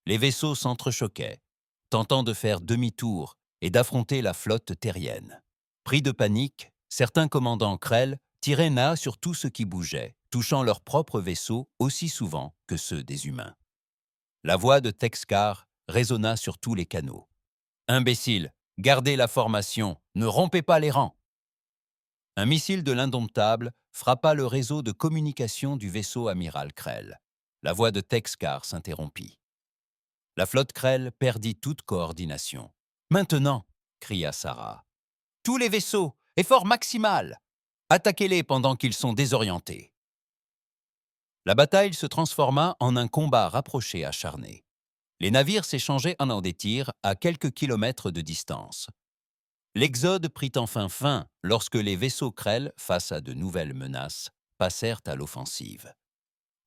Les vaisseaux s'entrechoquaient, tentant de faire demi-tour et d'affronter la flotte terrienne. Pris de panique, certains commandants Krell tiraient sur tout ce qui bougeait, touchant leurs propres vaisseaux aussi souvent que ceux des humains. La voix de Texcar résonna sur tous les canaux. « Imbéciles, gardez la formation, ne rompez pas les rangs !» Un missile de l'Indomptable frappa le réseau de communication du vaisseau amiral Krell. La voix de Texcar s'interrompit. La flotte Krell perdit toute coordination. « Maintenant !» cria Sarah. « Tous les vaisseaux, effort maximal! Attaquez-les pendant qu'ils sont désorientés. » La bataille se transforma en un combat rapproché acharné. Les navires s'échangeaient en des tirs à quelques kilomètres de distance. L'exode prit enfin fin lorsque les vaisseaux Krell, face à de nouvelles menaces, passèrent à l'offensive.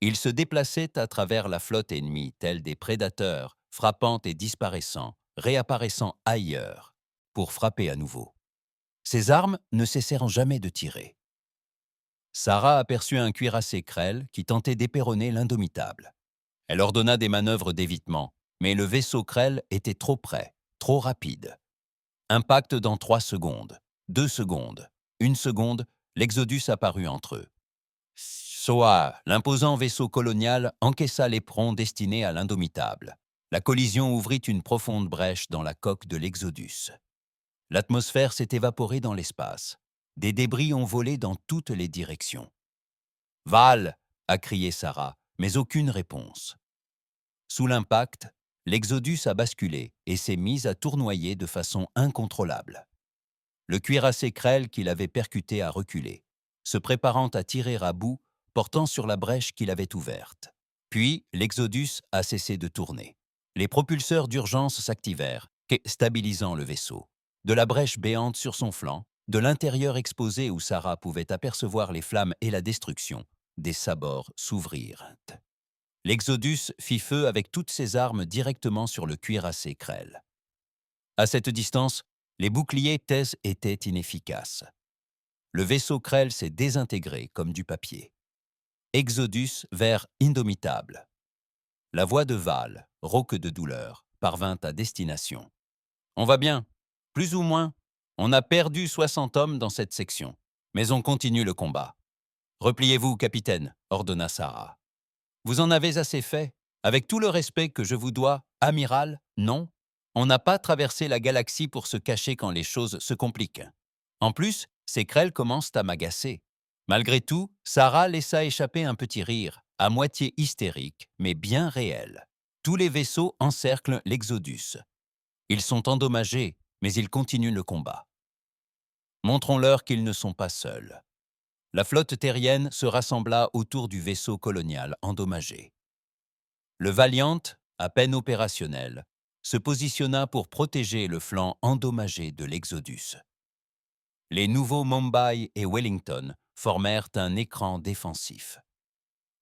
Ils se déplaçaient à travers la flotte ennemie tels des prédateurs, frappant et disparaissant, réapparaissant ailleurs, pour frapper à nouveau. Ces armes ne cessèrent jamais de tirer. Sarah aperçut un cuirassé Krell qui tentait d'éperonner l'Indomitable. Elle ordonna des manœuvres d'évitement, mais le vaisseau Krell était trop près, trop rapide. Impact dans 3 secondes, 2 secondes, 1 seconde, l'Exodus apparut entre eux. Soa, l'imposant vaisseau colonial, encaissa l'éperon destiné à l'Indomitable. La collision ouvrit une profonde brèche dans la coque de l'Exodus. L'atmosphère s'est évaporée dans l'espace. Des débris ont volé dans toutes les directions. « Val !» a crié Sarah, mais aucune réponse. Sous l'impact, l'Exodus a basculé et s'est mis à tournoyer de façon incontrôlable. Le cuirassé Krell qui l'avait percuté a reculé, se préparant à tirer à bout, portant sur la brèche qu'il avait ouverte. Puis, l'Exodus a cessé de tourner. Les propulseurs d'urgence s'activèrent, stabilisant le vaisseau. De la brèche béante sur son flanc, de l'intérieur exposé où Sarah pouvait apercevoir les flammes et la destruction, des sabords s'ouvrirent. L'Exodus fit feu avec toutes ses armes directement sur le cuirassé Krell. À cette distance, les boucliers Tess étaient inefficaces. Le vaisseau Krell s'est désintégré comme du papier. Exodus vers Indomitable. La voix de Val, rauque de douleur, parvint à destination. « On va bien, plus ou moins. On a perdu 60 hommes dans cette section, mais on continue le combat. Repliez-vous, capitaine, ordonna Sarah. Vous en avez assez fait. Avec tout le respect que je vous dois, amiral, non. On n'a pas traversé la galaxie pour se cacher quand les choses se compliquent. En plus, ces Krell commencent à m'agacer. » Malgré tout, Sarah laissa échapper un petit rire, à moitié hystérique, mais bien réel. Tous les vaisseaux encerclent l'Exodus. Ils sont endommagés, mais ils continuent le combat. Montrons-leur qu'ils ne sont pas seuls. La flotte terrienne se rassembla autour du vaisseau colonial endommagé. Le Valiant, à peine opérationnel, se positionna pour protéger le flanc endommagé de l'Exodus. Les nouveaux Mumbai et Wellington formèrent un écran défensif.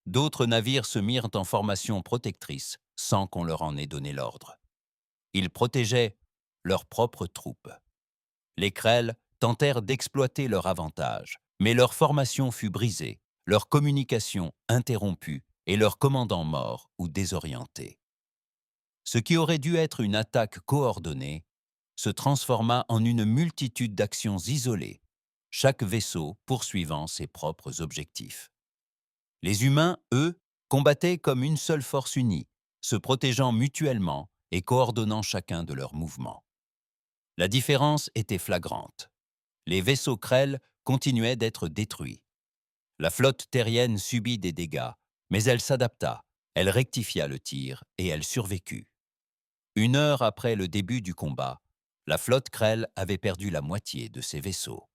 D'autres navires se mirent en formation protectrice sans qu'on leur en ait donné l'ordre. Ils protégeaient leurs propres troupes. Les Krell tentèrent d'exploiter leur avantage, mais leur formation fut brisée, leur communication interrompue et leur commandant mort ou désorienté. Ce qui aurait dû être une attaque coordonnée se transforma en une multitude d'actions isolées, chaque vaisseau poursuivant ses propres objectifs. Les humains, eux, combattaient comme une seule force unie, se protégeant mutuellement et coordonnant chacun de leurs mouvements. La différence était flagrante. Les vaisseaux Krell continuaient d'être détruits. La flotte terrienne subit des dégâts, mais elle s'adapta, elle rectifia le tir et elle survécut. 1 heure après le début du combat, la flotte Krell avait perdu la moitié de ses vaisseaux.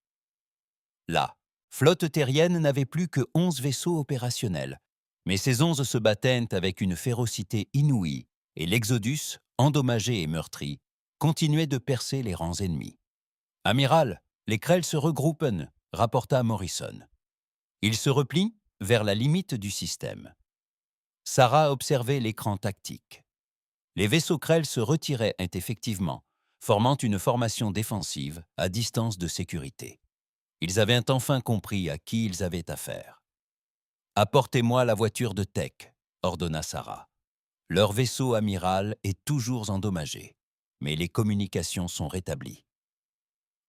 La flotte terrienne n'avait plus que 11 vaisseaux opérationnels, mais ces 11 se battaient avec une férocité inouïe et l'Exodus, endommagé et meurtri, continuait de percer les rangs ennemis. « Amiral, les Krell se regroupent », rapporta Morrison. Ils se replient vers la limite du système. Sarah observait l'écran tactique. Les vaisseaux Krell se retiraient effectivement, formant une formation défensive à distance de sécurité. Ils avaient enfin compris à qui ils avaient affaire. « Apportez-moi la voiture de Tech », ordonna Sarah. Leur vaisseau amiral est toujours endommagé, mais les communications sont rétablies.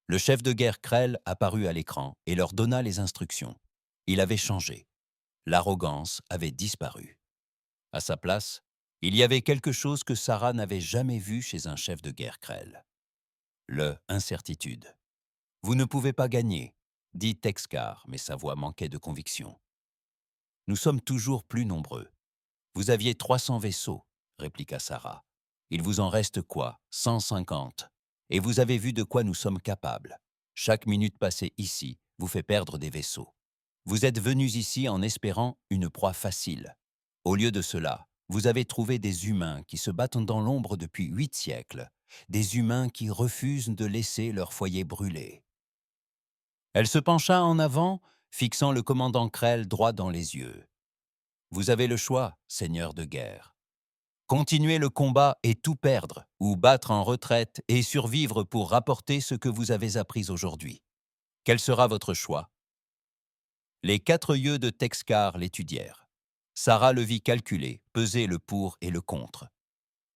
Le chef de guerre Krell apparut à l'écran et leur donna les instructions. Il avait changé. L'arrogance avait disparu. À sa place, il y avait quelque chose que Sarah n'avait jamais vu chez un chef de guerre Krell. Le incertitude. « Vous ne pouvez pas gagner », dit Texcar, mais sa voix manquait de conviction. « Nous sommes toujours plus nombreux. Vous aviez 300 vaisseaux, répliqua Sarah. Il vous en reste quoi? 150. Et vous avez vu de quoi nous sommes capables. Chaque minute passée ici vous fait perdre des vaisseaux. Vous êtes venus ici en espérant une proie facile. Au lieu de cela, vous avez trouvé des humains qui se battent dans l'ombre depuis 8 siècles, des humains qui refusent de laisser leur foyer brûler. Elle se pencha en avant, fixant le commandant Krell droit dans les yeux. Vous avez le choix, seigneur de guerre. Continuer le combat et tout perdre, ou battre en retraite et survivre pour rapporter ce que vous avez appris aujourd'hui. Quel sera votre choix? Les 4 yeux de Texcar l'étudièrent. Sarah le vit calculer, peser le pour et le contre.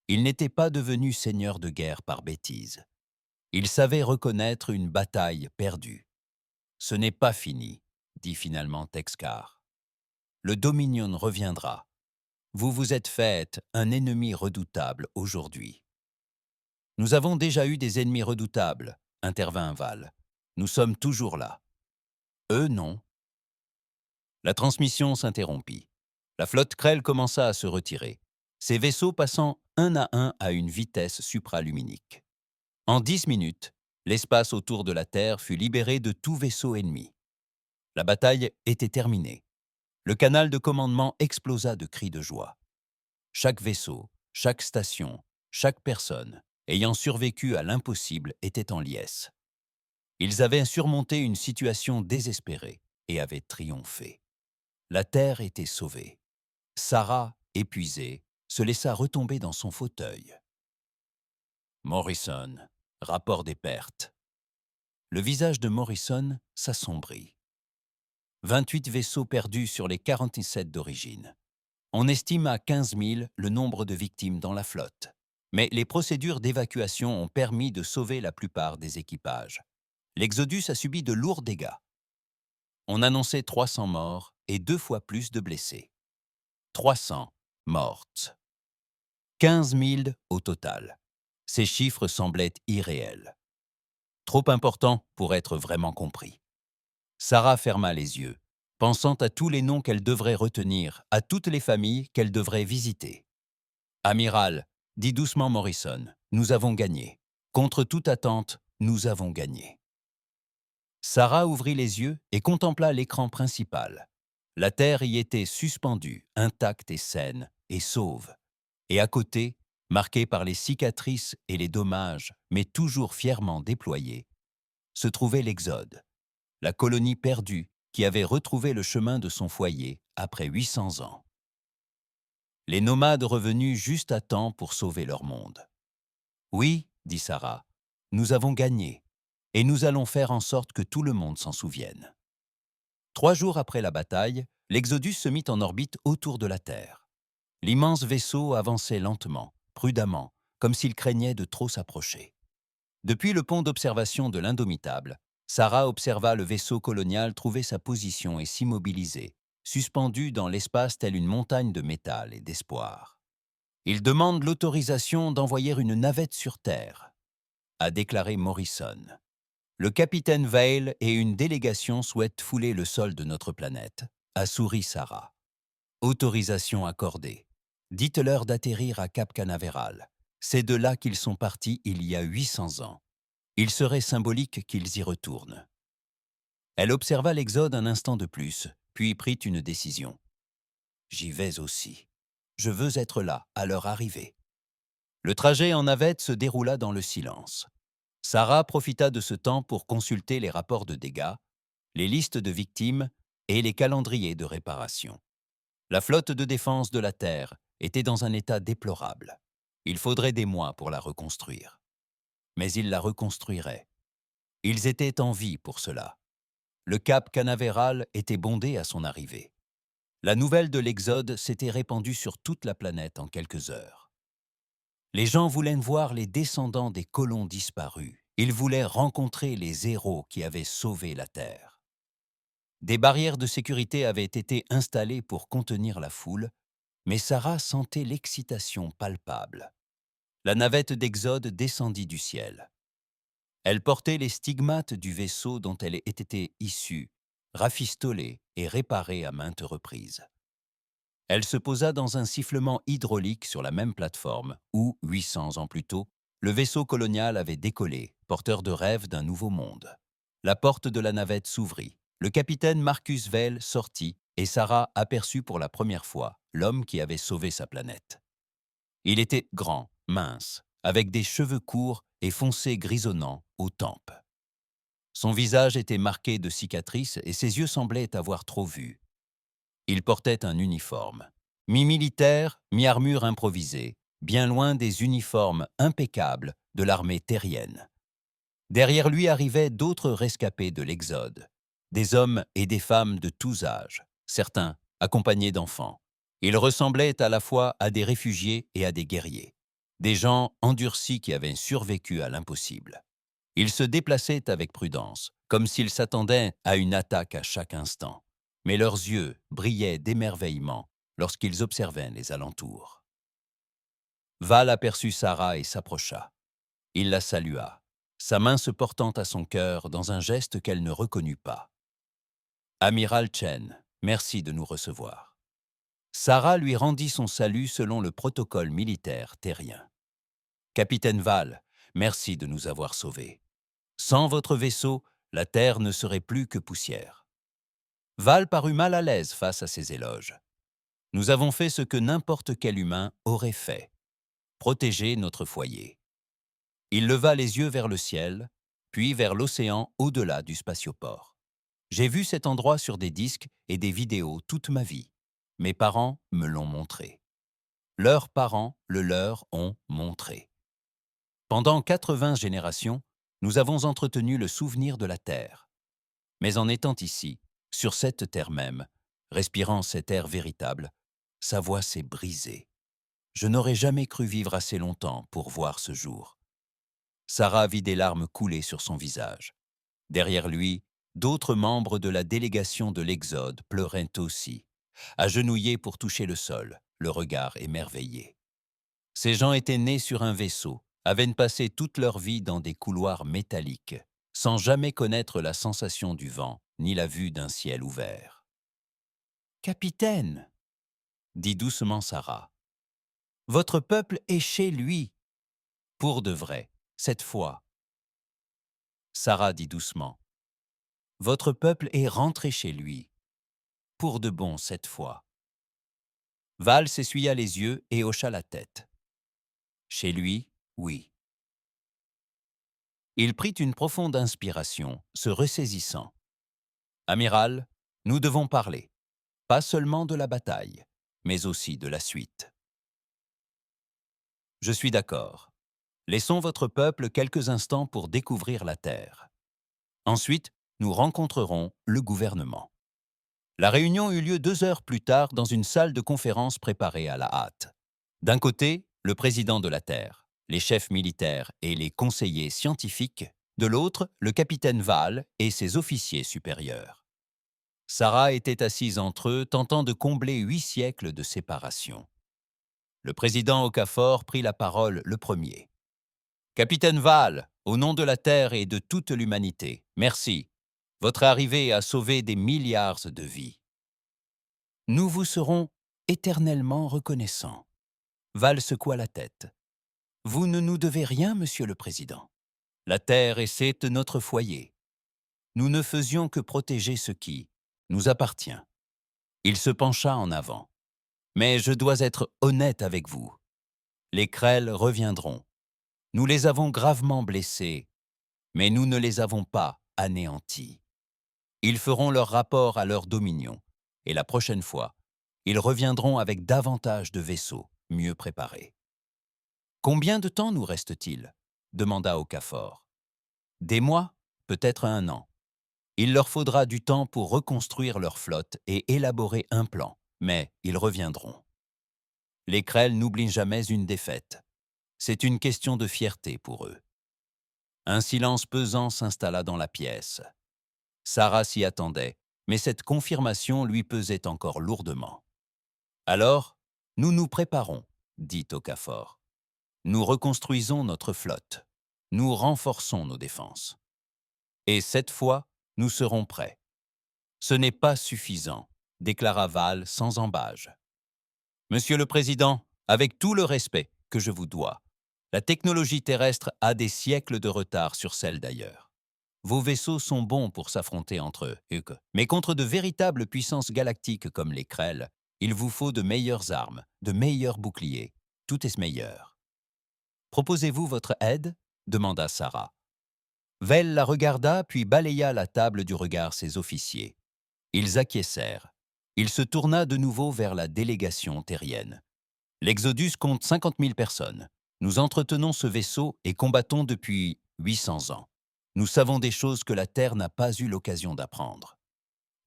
Il n'était pas devenu seigneur de guerre par bêtise. Il savait reconnaître une bataille perdue. Ce n'est pas fini, dit finalement Texcar. Le Dominion reviendra. Vous vous êtes fait un ennemi redoutable aujourd'hui. Nous avons déjà eu des ennemis redoutables, intervint Val. Nous sommes toujours là. Eux, non. La transmission s'interrompit. La flotte Krell commença à se retirer, ses vaisseaux passant un à une vitesse supraluminique. En 10 minutes, l'espace autour de la Terre fut libéré de tout vaisseau ennemi. La bataille était terminée. Le canal de commandement explosa de cris de joie. Chaque vaisseau, chaque station, chaque personne, ayant survécu à l'impossible, était en liesse. Ils avaient surmonté une situation désespérée et avaient triomphé. La Terre était sauvée. Sarah, épuisée, se laissa retomber dans son fauteuil. Morrison, rapport des pertes. Le visage de Morrison s'assombrit. 28 vaisseaux perdus sur les 47 d'origine. On estime à 15 000 le nombre de victimes dans la flotte. Mais les procédures d'évacuation ont permis de sauver la plupart des équipages. L'Exodus a subi de lourds dégâts. On annonçait 300 morts et 2 fois plus de blessés. 300 mortes. 15 000 au total. Ces chiffres semblaient irréels. Trop importants pour être vraiment compris. Sarah ferma les yeux, pensant à tous les noms qu'elle devrait retenir, à toutes les familles qu'elle devrait visiter. « Amiral, dit doucement Morrison, nous avons gagné. Contre toute attente, nous avons gagné. » Sarah ouvrit les yeux et contempla l'écran principal. La Terre y était suspendue, intacte et saine, et sauve. Et à côté, marquée par les cicatrices et les dommages, mais toujours fièrement déployée, se trouvait l'Exode, la colonie perdue qui avait retrouvé le chemin de son foyer après 800 ans. Les nomades revenus juste à temps pour sauver leur monde. « Oui, dit Sarah, nous avons gagné, et nous allons faire en sorte que tout le monde s'en souvienne. » 3 jours après la bataille, l'Exodus se mit en orbite autour de la Terre. L'immense vaisseau avançait lentement, prudemment, comme s'il craignait de trop s'approcher. Depuis le pont d'observation de l'Indomitable, Sarah observa le vaisseau colonial trouver sa position et s'immobiliser, suspendu dans l'espace tel une montagne de métal et d'espoir. « Il demande l'autorisation d'envoyer une navette sur Terre », a déclaré Morrison. « Le capitaine Vail et une délégation souhaitent fouler le sol de notre planète », a souri Sarah. « Autorisation accordée. Dites-leur d'atterrir à Cap Canaveral. C'est de là qu'ils sont partis il y a 800 ans. Il serait symbolique qu'ils y retournent. » Elle observa l'Exode un instant de plus, puis prit une décision. « J'y vais aussi. Je veux être là, à leur arrivée. » Le trajet en navette se déroula dans le silence. Sarah profita de ce temps pour consulter les rapports de dégâts, les listes de victimes et les calendriers de réparation. La flotte de défense de la Terre était dans un état déplorable. Il faudrait des mois pour la reconstruire. Mais ils la reconstruiraient. Ils étaient en vie pour cela. Le cap Canaveral était bondé à son arrivée. La nouvelle de l'Exode s'était répandue sur toute la planète en quelques heures. Les gens voulaient voir les descendants des colons disparus. Ils voulaient rencontrer les héros qui avaient sauvé la Terre. Des barrières de sécurité avaient été installées pour contenir la foule, mais Sarah sentait l'excitation palpable. La navette d'Exode descendit du ciel. Elle portait les stigmates du vaisseau dont elle était issue, rafistolée et réparée à maintes reprises. Elle se posa dans un sifflement hydraulique sur la même plateforme où, 800 ans plus tôt, le vaisseau colonial avait décollé, porteur de rêves d'un nouveau monde. La porte de la navette s'ouvrit. Le capitaine Marcus Vale sortit et Sarah aperçut pour la première fois l'homme qui avait sauvé sa planète. Il était grand, mince, avec des cheveux courts et foncés grisonnants aux tempes. Son visage était marqué de cicatrices et ses yeux semblaient avoir trop vu. Il portait un uniforme, mi-militaire, mi-armure improvisée, bien loin des uniformes impeccables de l'armée terrienne. Derrière lui arrivaient d'autres rescapés de l'Exode, des hommes et des femmes de tous âges, certains accompagnés d'enfants. Ils ressemblaient à la fois à des réfugiés et à des guerriers, des gens endurcis qui avaient survécu à l'impossible. Ils se déplaçaient avec prudence, comme s'ils s'attendaient à une attaque à chaque instant. Mais leurs yeux brillaient d'émerveillement lorsqu'ils observaient les alentours. Val aperçut Sarah et s'approcha. Il la salua, sa main se portant à son cœur dans un geste qu'elle ne reconnut pas. « Amiral Chen, merci de nous recevoir. » Sarah lui rendit son salut selon le protocole militaire terrien. « Capitaine Val, merci de nous avoir sauvés. Sans votre vaisseau, la Terre ne serait plus que poussière. » Val parut mal à l'aise face à ces éloges. « Nous avons fait ce que n'importe quel humain aurait fait, protéger notre foyer. » Il leva les yeux vers le ciel, puis vers l'océan au-delà du spatioport. « J'ai vu cet endroit sur des disques et des vidéos toute ma vie. Mes parents me l'ont montré. Leurs parents le leur ont montré. Pendant 80 générations, nous avons entretenu le souvenir de la Terre. Mais en étant ici, sur cette terre même, respirant cet air véritable, sa voix s'est brisée. Je n'aurais jamais cru vivre assez longtemps pour voir ce jour. » Sarah vit des larmes couler sur son visage. Derrière lui, d'autres membres de la délégation de l'Exode pleuraient aussi, agenouillés pour toucher le sol, le regard émerveillé. Ces gens étaient nés sur un vaisseau, avaient passé toute leur vie dans des couloirs métalliques, sans jamais connaître la sensation du vent ni la vue d'un ciel ouvert. « Capitaine, » dit doucement Sarah, « votre peuple est chez lui, pour de vrai, cette fois. » Sarah dit doucement, « Votre peuple est rentré chez lui, pour de bon cette fois. » Val s'essuya les yeux et hocha la tête. « Chez lui, oui. » Il prit une profonde inspiration, se ressaisissant. « Amiral, nous devons parler, pas seulement de la bataille, mais aussi de la suite. » « Je suis d'accord. Laissons votre peuple quelques instants pour découvrir la terre. Ensuite, nous rencontrerons le gouvernement. » La réunion eut lieu 2 heures plus tard dans une salle de conférence préparée à la hâte. D'un côté, le président de la Terre, les chefs militaires et les conseillers scientifiques, de l'autre, le capitaine Val et ses officiers supérieurs. Sarah était assise entre eux, tentant de combler 8 siècles de séparation. Le président Okafor prit la parole le premier. « Capitaine Val, au nom de la Terre et de toute l'humanité, merci. Votre arrivée a sauvé des milliards de vies. Nous vous serons éternellement reconnaissants. » Val secoua la tête. « Vous ne nous devez rien, Monsieur le Président. La Terre et c'est notre foyer. Nous ne faisions que protéger ce qui nous appartient. » Il se pencha en avant. « Mais je dois être honnête avec vous. Les Krell reviendront. Nous les avons gravement blessés, mais nous ne les avons pas anéantis. Ils feront leur rapport à leur dominion, et la prochaine fois, ils reviendront avec davantage de vaisseaux mieux préparés. »« Combien de temps nous reste-t-il » demanda Okafor. « Des mois, peut-être 1 an. Il leur faudra du temps pour reconstruire leur flotte et élaborer un plan, mais ils reviendront. Les Krell n'oublient jamais une défaite. C'est une question de fierté pour eux. » Un silence pesant s'installa dans la pièce. Sarah s'y attendait, mais cette confirmation lui pesait encore lourdement. « Alors, nous nous préparons, » dit Okafor. « Nous reconstruisons notre flotte. Nous renforçons nos défenses. Et cette fois, nous serons prêts. » « Ce n'est pas suffisant, » déclara Val sans ambages. Monsieur le Président, avec tout le respect que je vous dois, la technologie terrestre a des siècles de retard sur celle d'ailleurs. Vos vaisseaux sont bons pour s'affronter entre eux, mais contre de véritables puissances galactiques comme les Krell, il vous faut de meilleures armes, de meilleurs boucliers. Tout est meilleur. Proposez-vous votre aide demanda Sarah. Vel la regarda puis balaya la table du regard ses officiers. Ils acquiescèrent. Il se tourna de nouveau vers la délégation terrienne. L'Exodus compte 50 000 personnes. Nous entretenons ce vaisseau et combattons depuis 800 ans. Nous savons des choses que la Terre n'a pas eu l'occasion d'apprendre.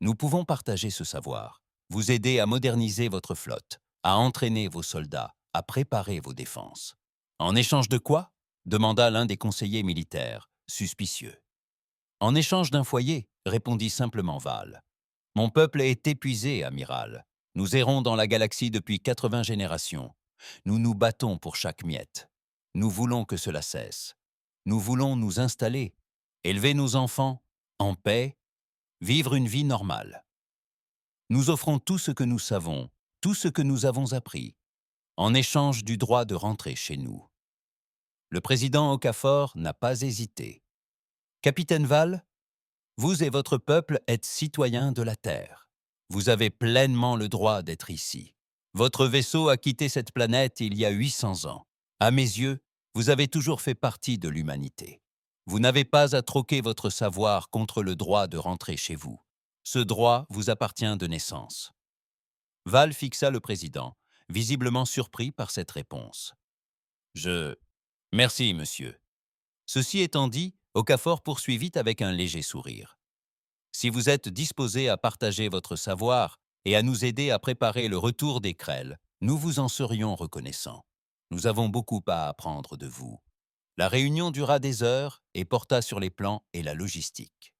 Nous pouvons partager ce savoir, vous aider à moderniser votre flotte, à entraîner vos soldats, à préparer vos défenses. En échange de quoi demanda l'un des conseillers militaires, suspicieux. En échange d'un foyer, répondit simplement Val. Mon peuple est épuisé, amiral. Nous errons dans la galaxie depuis 80 générations. Nous nous battons pour chaque miette. Nous voulons que cela cesse. Nous voulons nous installer, élever nos enfants, en paix, vivre une vie normale. Nous offrons tout ce que nous savons, tout ce que nous avons appris, en échange du droit de rentrer chez nous. Le président Okafor n'a pas hésité. Capitaine Val, vous et votre peuple êtes citoyens de la Terre. Vous avez pleinement le droit d'être ici. Votre vaisseau a quitté cette planète il y a 800 ans. À mes yeux, vous avez toujours fait partie de l'humanité. Vous n'avez pas à troquer votre savoir contre le droit de rentrer chez vous. Ce droit vous appartient de naissance. Val fixa le président, visiblement surpris par cette réponse. Merci, monsieur. Ceci étant dit, Okafor poursuivit avec un léger sourire. Si vous êtes disposé à partager votre savoir et à nous aider à préparer le retour des Krell, nous vous en serions reconnaissants. Nous avons beaucoup à apprendre de vous. La réunion dura des heures et porta sur les plans et la logistique.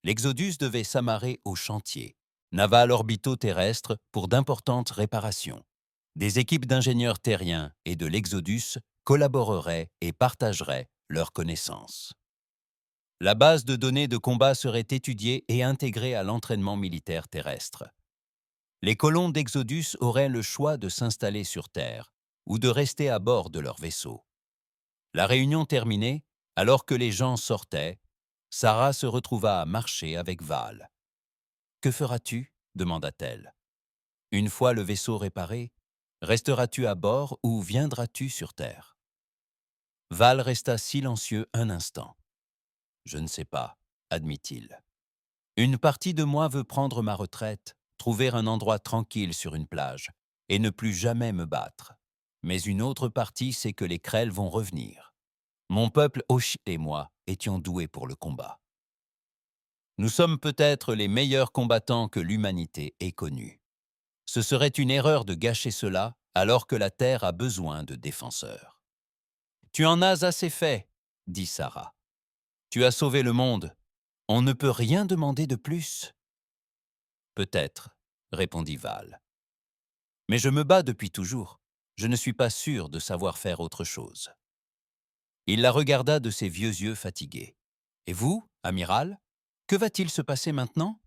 L'Exodus devait s'amarrer au chantier, naval orbito-terrestre pour d'importantes réparations. Des équipes d'ingénieurs terriens et de l'Exodus collaboreraient et partageraient leurs connaissances. La base de données de combat serait étudiée et intégrée à l'entraînement militaire terrestre. Les colons d'Exodus auraient le choix de s'installer sur Terre ou de rester à bord de leur vaisseau. La réunion terminée, alors que les gens sortaient, Sarah se retrouva à marcher avec Val. « Que feras-tu » demanda-t-elle. « Une fois le vaisseau réparé, resteras-tu à bord ou viendras-tu sur Terre ?» Val resta silencieux un instant. « Je ne sais pas, » admit-il. « Une partie de moi veut prendre ma retraite, trouver un endroit tranquille sur une plage et ne plus jamais me battre. Mais une autre partie sait que les Krell vont revenir. Mon peuple Oshit et moi étions doués pour le combat. Nous sommes peut-être les meilleurs combattants que l'humanité ait connus. Ce serait une erreur de gâcher cela alors que la Terre a besoin de défenseurs. »« Tu en as assez fait, » dit Sarah. « Tu as sauvé le monde. On ne peut rien demander de plus. »« Peut-être, » répondit Val. « Mais je me bats depuis toujours. Je ne suis pas sûr de savoir faire autre chose. » Il la regarda de ses vieux yeux fatigués. « Et vous, amiral, que va-t-il se passer maintenant ?»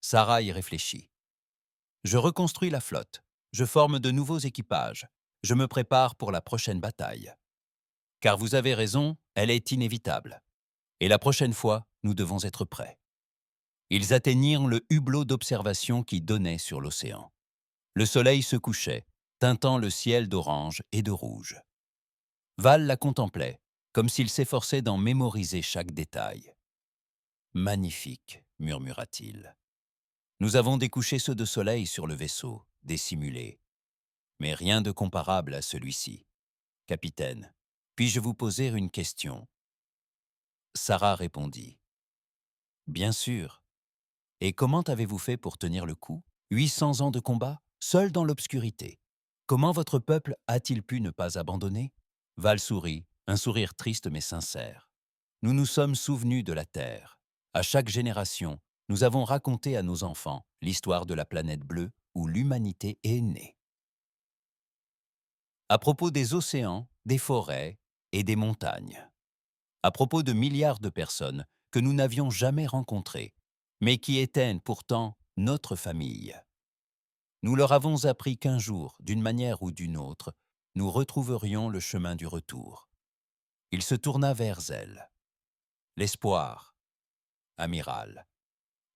Sarah y réfléchit. « Je reconstruis la flotte. Je forme de nouveaux équipages. Je me prépare pour la prochaine bataille. Car vous avez raison, elle est inévitable. Et la prochaine fois, nous devons être prêts. » Ils atteignirent le hublot d'observation qui donnait sur l'océan. Le soleil se couchait, teintant le ciel d'orange et de rouge. Val la contemplait, comme s'il s'efforçait d'en mémoriser chaque détail. « Magnifique, » murmura-t-il. « Nous avons des couchers ceux de soleil sur le vaisseau, des simulés. Mais rien de comparable à celui-ci. Capitaine, puis-je vous poser une question ?» Sarah répondit. « Bien sûr. Et comment avez-vous fait pour tenir le coup? 800 ans de combat, seul dans l'obscurité. Comment votre peuple a-t-il pu ne pas abandonner ?» Val sourit, un sourire triste mais sincère. « Nous nous sommes souvenus de la Terre. À chaque génération, nous avons raconté à nos enfants l'histoire de la planète bleue où l'humanité est née. » À propos des océans, des forêts et des montagnes. À propos de milliards de personnes que nous n'avions jamais rencontrées, mais qui étaient pourtant notre famille. Nous leur avons appris qu'un jour, d'une manière ou d'une autre, nous retrouverions le chemin du retour. Il se tourna vers elle. L'espoir, amiral,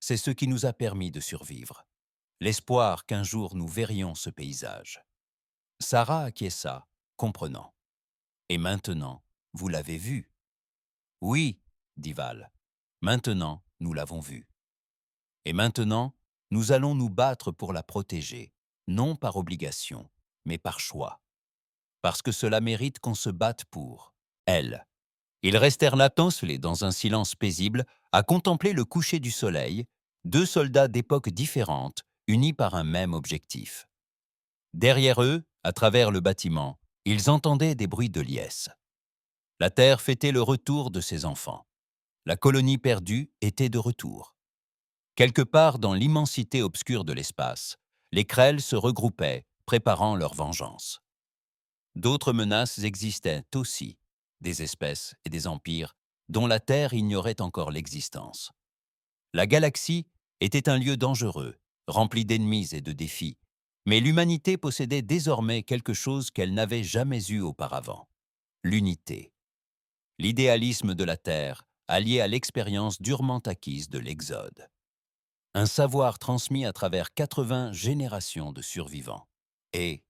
c'est ce qui nous a permis de survivre. L'espoir qu'un jour nous verrions ce paysage. Sarah acquiesça, comprenant. Et maintenant, vous l'avez vu. Oui, dit Val. Maintenant, nous l'avons vue. Et maintenant, nous allons nous battre pour la protéger, non par obligation, mais par choix. Parce que cela mérite qu'on se batte pour elle. Ils restèrent là tencelés dans un silence paisible, à contempler le coucher du soleil, deux soldats d'époques différentes, unis par un même objectif. Derrière eux, à travers le bâtiment, ils entendaient des bruits de liesse. La Terre fêtait le retour de ses enfants. La colonie perdue était de retour. Quelque part dans l'immensité obscure de l'espace, les Krell se regroupaient, préparant leur vengeance. D'autres menaces existaient aussi, des espèces et des empires dont la Terre ignorait encore l'existence. La galaxie était un lieu dangereux, rempli d'ennemis et de défis, mais l'humanité possédait désormais quelque chose qu'elle n'avait jamais eu auparavant, l'unité. L'idéalisme de la Terre allié à l'expérience durement acquise de l'Exode. Un savoir transmis à travers 80 générations de survivants. Et,